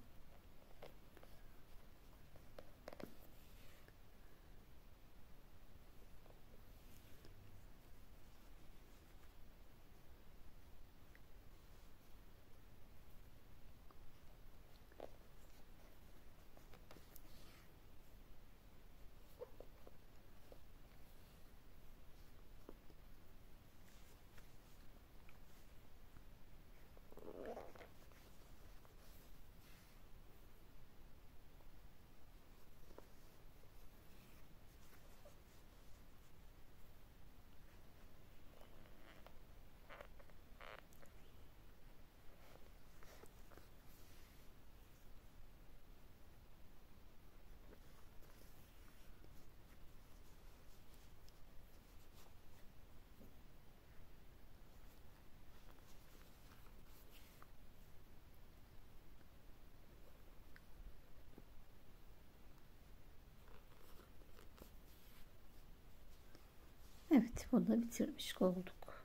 [SPEAKER 1] Evet, bunu da bitirmiş olduk.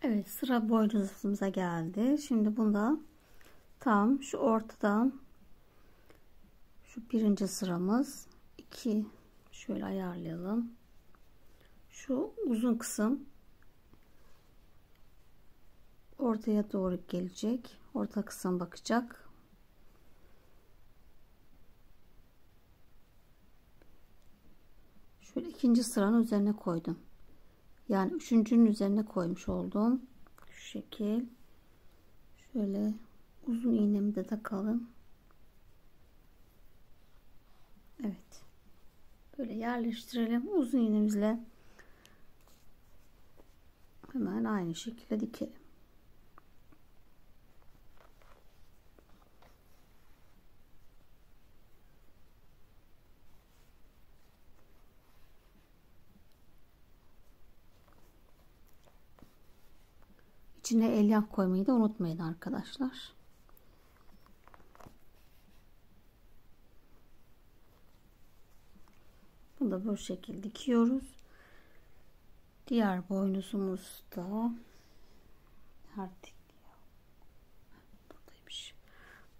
[SPEAKER 1] Evet, sıra boynuzumuza geldi. Şimdi bunda tam şu ortadan şu birinci sıramız, 2 şöyle ayarlayalım. Şu uzun kısım ortaya doğru gelecek. Orta kısım bakacak. Şöyle ikinci sıranın üzerine koydum. Yani üçüncünün üzerine koymuş oldum. Şu şekil. Şöyle uzun iğnemi de takalım. Evet. Böyle yerleştirelim. Uzun iğnemizle hemen aynı şekilde dikelim. İçine elyaf koymayı da unutmayın arkadaşlar. Bunu da bu şekilde dikiyoruz. Diğer boynuzumuz da artık buradaymış.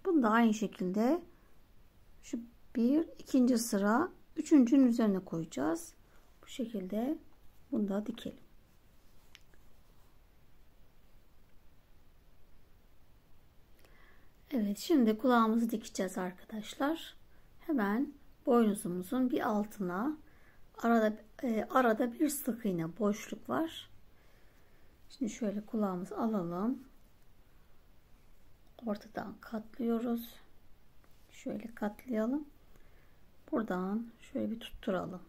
[SPEAKER 1] Bunu da aynı şekilde şu bir ikinci sıra üçüncünün üzerine koyacağız. Bu şekilde bunu da dikelim. Evet, şimdi kulağımızı dikeceğiz arkadaşlar. Hemen boynuzumuzun bir altına arada bir sık iğne boşluk var. Şimdi şöyle kulağımızı alalım. Ortadan katlıyoruz. Şöyle katlayalım. Buradan şöyle bir tutturalım.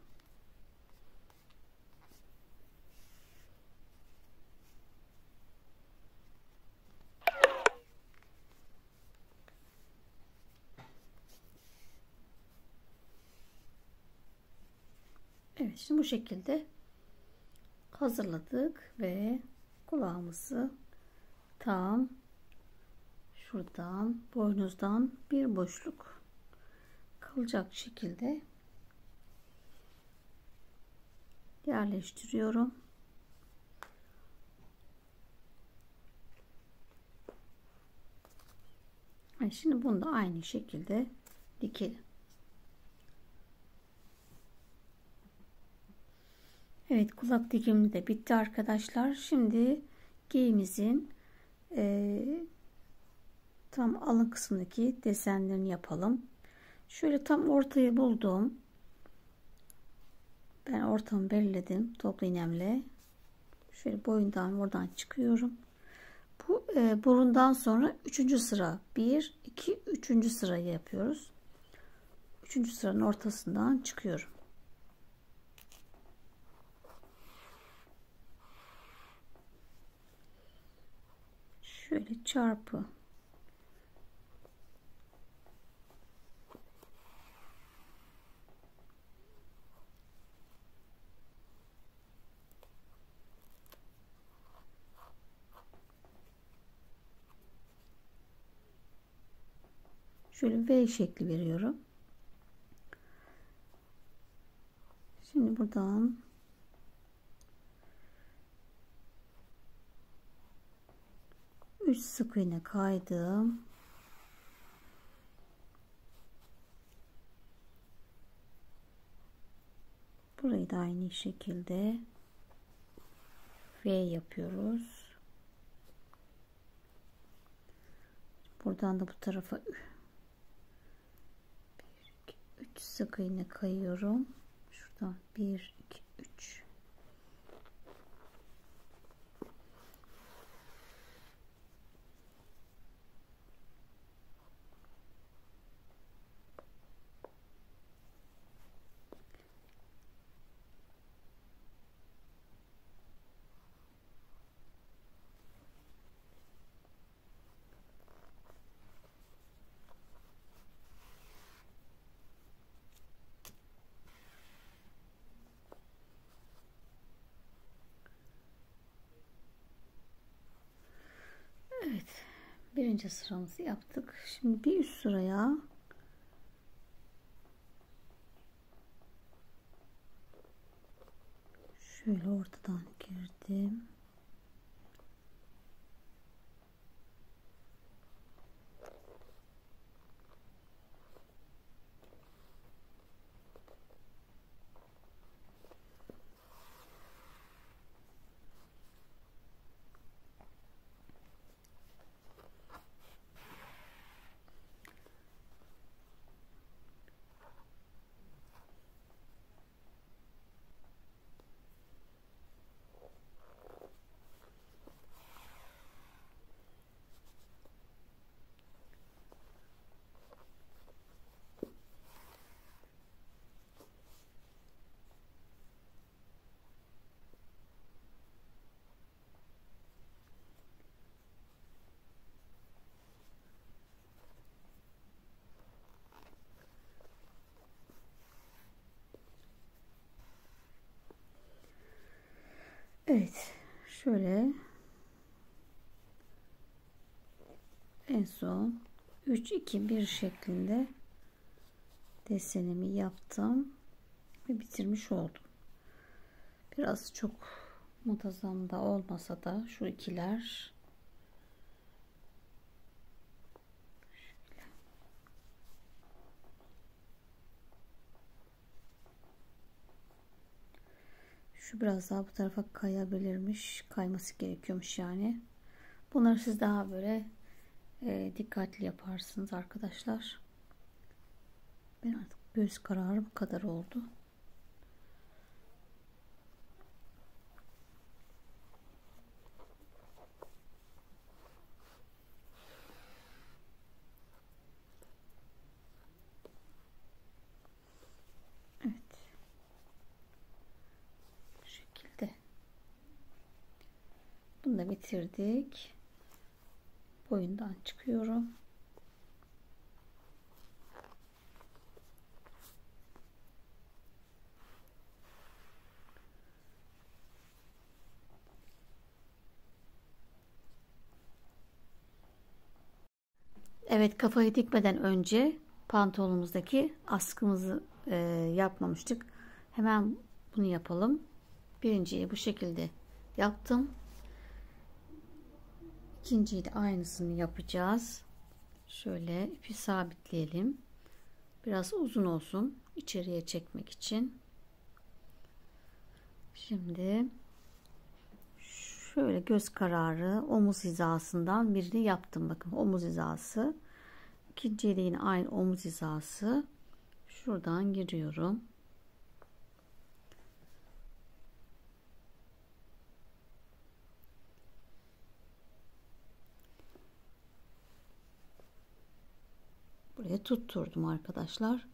[SPEAKER 1] Evet, şimdi bu şekilde hazırladık ve kulağımızı tam şuradan boynuzdan bir boşluk kalacak şekilde yerleştiriyorum. Şimdi bunu da aynı şekilde dikelim. Evet, kulak dikimi de bitti arkadaşlar. Şimdi giyimizin tam alın kısmındaki desenlerini yapalım. Şöyle tam ortayı buldum. Ben ortamı belirledim toplu iğnemle. Şöyle boyundan oradan çıkıyorum. Bu burundan sonra 3. sıra 1 2 3. sırayı yapıyoruz. 3. sıranın ortasından çıkıyorum. Şöyle çarpı şöyle V şekli veriyorum. Şimdi buradan üç sık iğne kaydım. Burayı da aynı şekilde V yapıyoruz. Buradan da bu tarafa 3 sık iğne kayıyorum. Şuradan 1 2 3. Evet, birinci sıramızı yaptık. Şimdi bir üst sıraya şöyle ortadan girdim. Evet, şöyle en son 3 2 1 şeklinde desenimi yaptım ve bitirmiş oldum. Biraz çok muntazam da olmasa da şu ikiler şu biraz daha bu tarafa kayabilirmiş. Kayması gerekiyormuş yani. Bunları siz daha böyle dikkatli yaparsınız arkadaşlar. Ben artık göz kararı bu kadar oldu. Evet. Bu şekilde. Bunu da bitirdik. Boyundan çıkıyorum. Evet, kafayı dikmeden önce pantolonumuzdaki askımızı yapmamıştık. Hemen bunu yapalım. Birinciyi bu şekilde yaptım. İkinciyi de aynısını yapacağız. Şöyle ipi sabitleyelim. Biraz uzun olsun içeriye çekmek için. Şimdi şöyle göz kararı omuz hizasından birini yaptım. Bakın omuz hizası. İkinciyi de yine aynı omuz hizası. Şuradan giriyorum. Buraya tutturdum arkadaşlar.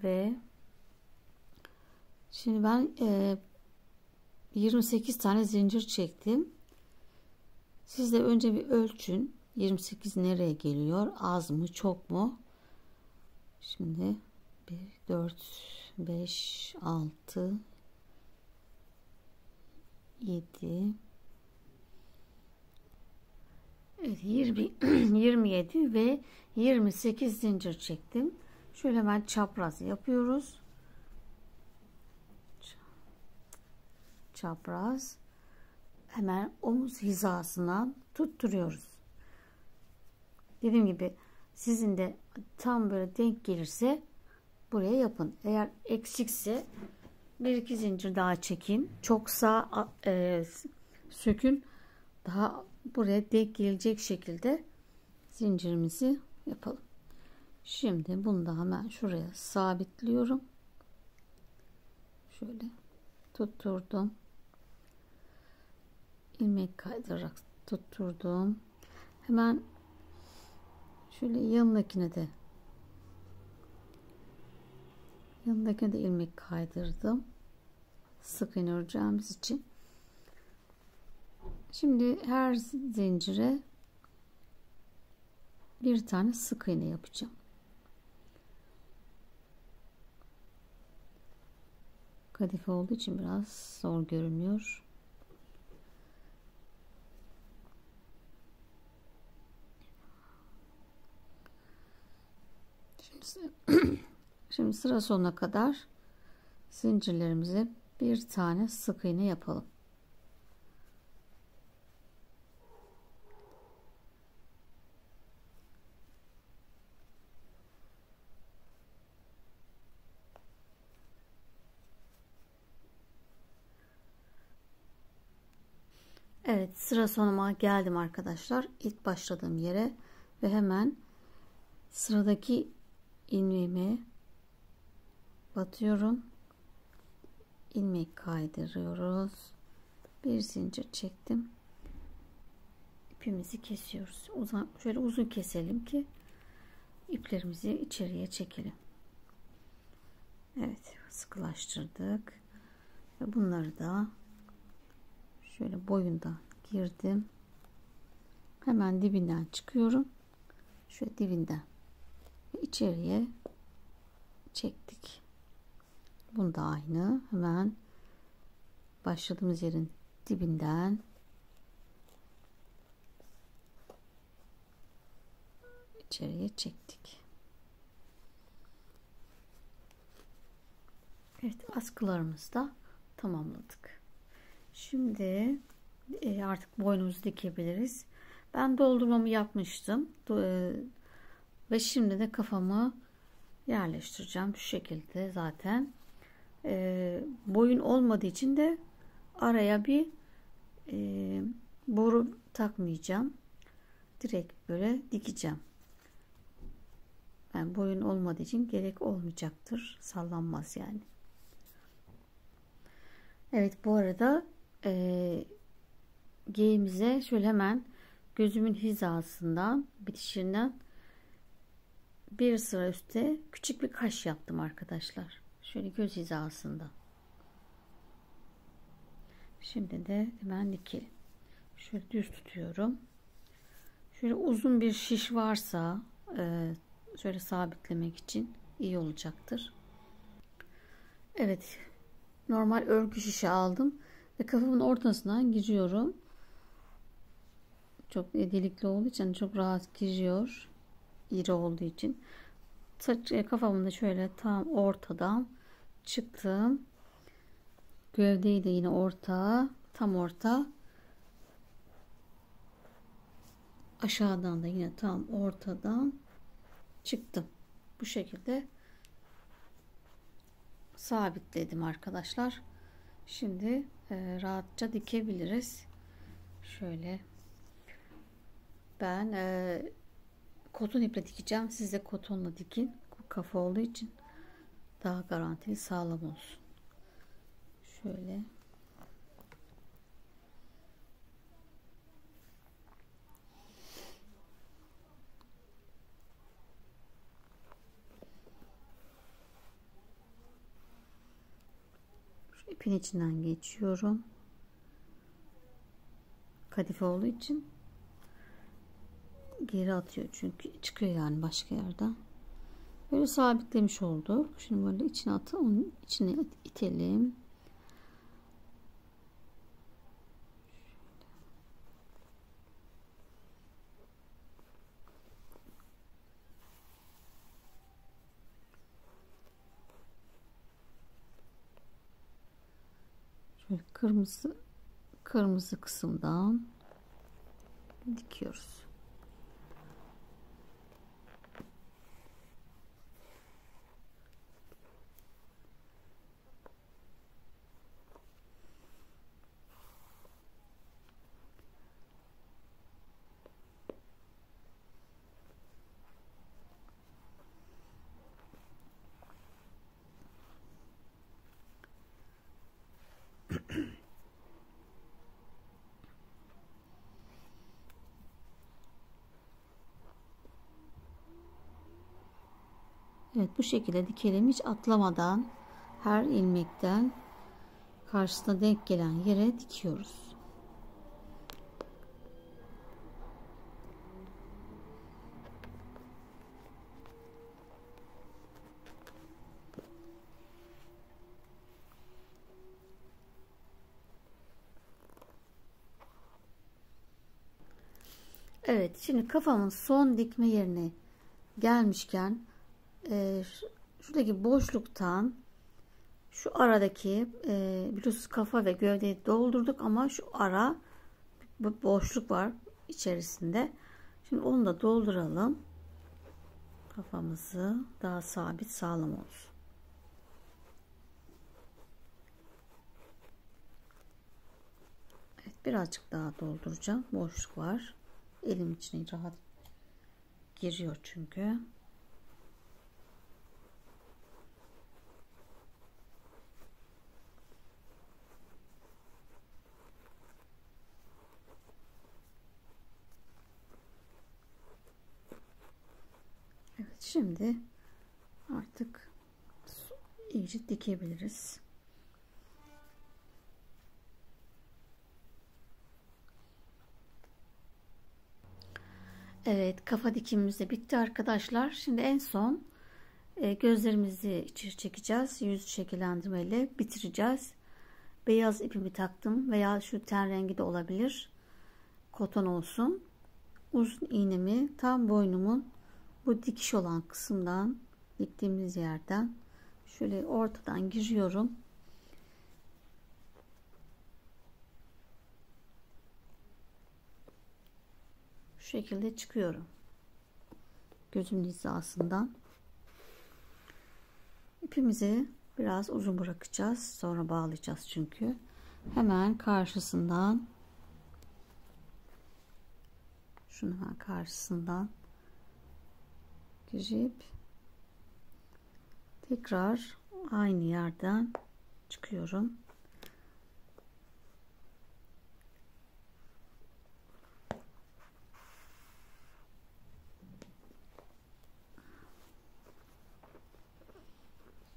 [SPEAKER 1] Ve şimdi ben 28 tane zincir çektim. Siz de önce bir ölçün. 28 nereye geliyor? Az mı, çok mu? Şimdi 1, 4, 5, 6, 7, evet, 27 ve 28 zincir çektim. Şöyle hemen çapraz yapıyoruz. Çapraz. Hemen omuz hizasından tutturuyoruz. Dediğim gibi sizin de tam böyle denk gelirse buraya yapın. Eğer eksikse bir iki zincir daha çekin. Çoksa sökün. Daha buraya denk gelecek şekilde zincirimizi yapalım. Şimdi bunu da hemen şuraya sabitliyorum. Şöyle tutturdum. İlmek kaydırarak tutturdum. Hemen şöyle yanındakine de ilmek kaydırdım. Sık iğne öreceğimiz için. Şimdi her zincire bir tane sık iğne yapacağım. Kadife olduğu için biraz zor görünüyor. Şimdi sıra sonuna kadar zincirlerimize bir tane sık iğne yapalım. Evet, sıra sonuma geldim arkadaşlar. İlk başladığım yere ve hemen sıradaki ilmeğime batıyorum. İlmek kaydırıyoruz. Bir zincir çektim. İpimizi kesiyoruz. Şöyle uzun keselim ki iplerimizi içeriye çekelim. Evet, sıkılaştırdık. Ve bunları da şöyle boyundan girdim. Hemen dibinden çıkıyorum. Şöyle dibinden ve içeriye çektik. Bunu da aynı. Hemen başladığımız yerin dibinden içeriye çektik. Evet, askılarımızı da tamamladık. Şimdi artık boynumuzu dikebiliriz. Ben doldurmamı yapmıştım. Ve şimdi de kafamı yerleştireceğim. Şu şekilde zaten. Boyun olmadığı için de araya bir boru takmayacağım. Direkt böyle dikeceğim. Yani boyun olmadığı için gerek olmayacaktır. Sallanmaz yani. Evet, bu arada G'mize şöyle hemen gözümün hizasından, bitişinden bir sıra üstte küçük bir kaş yaptım arkadaşlar. Şöyle göz hizasında. Şimdi de hemen dikelim. Şöyle düz tutuyorum. Şöyle uzun bir şiş varsa şöyle sabitlemek için iyi olacaktır. Evet, normal örgü şişi aldım ve kafamın ortasından giriyorum. Çok delikli olduğu için çok rahat giriyor. İri olduğu için. Kafamı da şöyle tam ortadan çıktım. Gövdeyi de yine orta, tam orta. Aşağıdan da yine tam ortadan çıktım. Bu şekilde sabitledim arkadaşlar. Şimdi rahatça dikebiliriz. Şöyle ben koton iple dikeceğim. Siz de kotonla dikin. Kafa olduğu için daha garantili, sağlam olsun. Şöyle şu ipin içinden geçiyorum. Kadife olduğu için geri atıyor çünkü çıkıyor yani başka yerden. Böyle sabitlemiş olduk. Şimdi böyle içine atıp onun içine itelim. Şöyle kırmızı kısımdan dikiyoruz. Evet, bu şekilde dikelim, hiç atlamadan her ilmekten karşısına denk gelen yere dikiyoruz. Evet, şimdi kafamın son dikme yerine gelmişken şuradaki boşluktan şu aradaki biliyorsunuz kafa ve gövdeyi doldurduk ama şu ara bir boşluk var içerisinde. Şimdi onu da dolduralım. Kafamızı daha sabit, sağlam olsun. Evet, birazcık daha dolduracağım. Boşluk var. Elim içine rahat giriyor çünkü. Evet, şimdi artık iyice dikebiliriz. Evet, kafa dikimimiz de bitti arkadaşlar. Şimdi en son gözlerimizi içeri çekeceğiz. Yüz şekillendirmeyle bitireceğiz. beyaz ipimi taktım veya şu ten rengi de olabilir. Koton olsun. Uzun iğnemi tam boynumun bu dikiş olan kısımdan, diktiğimiz yerden şöyle ortadan giriyorum. Şu şekilde çıkıyorum. Gözümün hizasından. İpimizi biraz uzun bırakacağız. Sonra bağlayacağız çünkü. Hemen karşısından, şunu hemen karşısından girip tekrar aynı yerden çıkıyorum.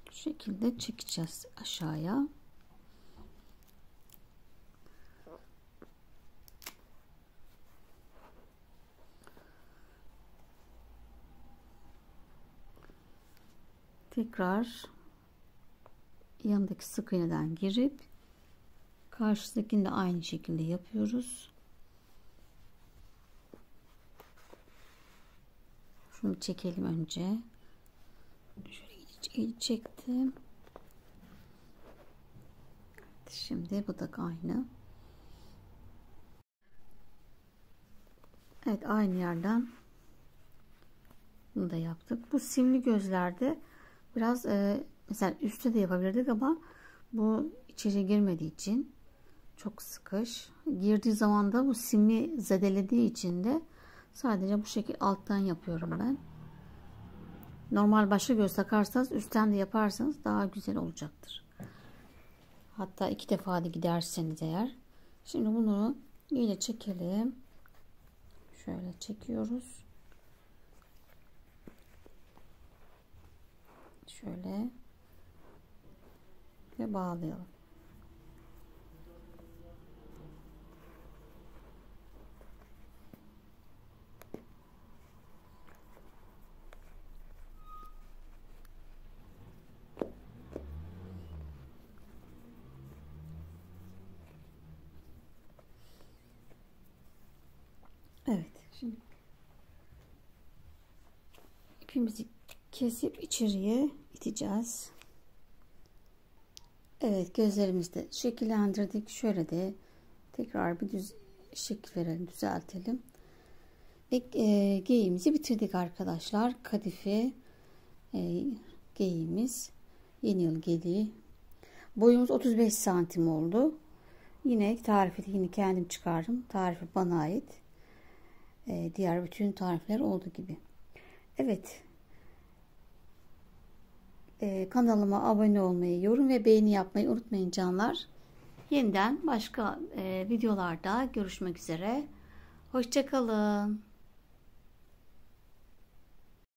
[SPEAKER 1] Bu şekilde çekeceğiz aşağıya. Tekrar yanındaki sık iğneden girip karşısındakini de aynı şekilde yapıyoruz. Şunu çekelim önce. Şöyle iyice çektim. Şimdi bu da aynı. Evet, aynı yerden bunu da yaptık. Bu simli gözlerde biraz mesela üstte de yapabilirdik ama bu içeri girmediği için çok sıkış. Girdiği zaman da bu simli zedelediği için de sadece bu şekilde alttan yapıyorum ben. Normal başka göz takarsanız üstten de yaparsanız daha güzel olacaktır. Hatta 2 defa da giderseniz eğer. Şimdi bunu iyice çekelim. Şöyle çekiyoruz. Şöyle ve bağlayalım. Evet, şimdi ipimizi kesip içeriye iteceğiz. Evet, gözlerimizi de şekillendirdik. Şöyle de tekrar bir düz şekil verelim, düzeltelim. Ve geyiğimizi bitirdik arkadaşlar. Kadife geyiğimiz, yeni yıl geliği. Boyumuz 35 santim oldu. Yine tarifi de yine kendim çıkardım. Tarifi bana ait. Diğer bütün tarifler olduğu gibi. Evet. Kanalıma abone olmayı, yorum ve beğeni yapmayı unutmayın canlar. Yeniden başka videolarda görüşmek üzere. Hoşça kalın.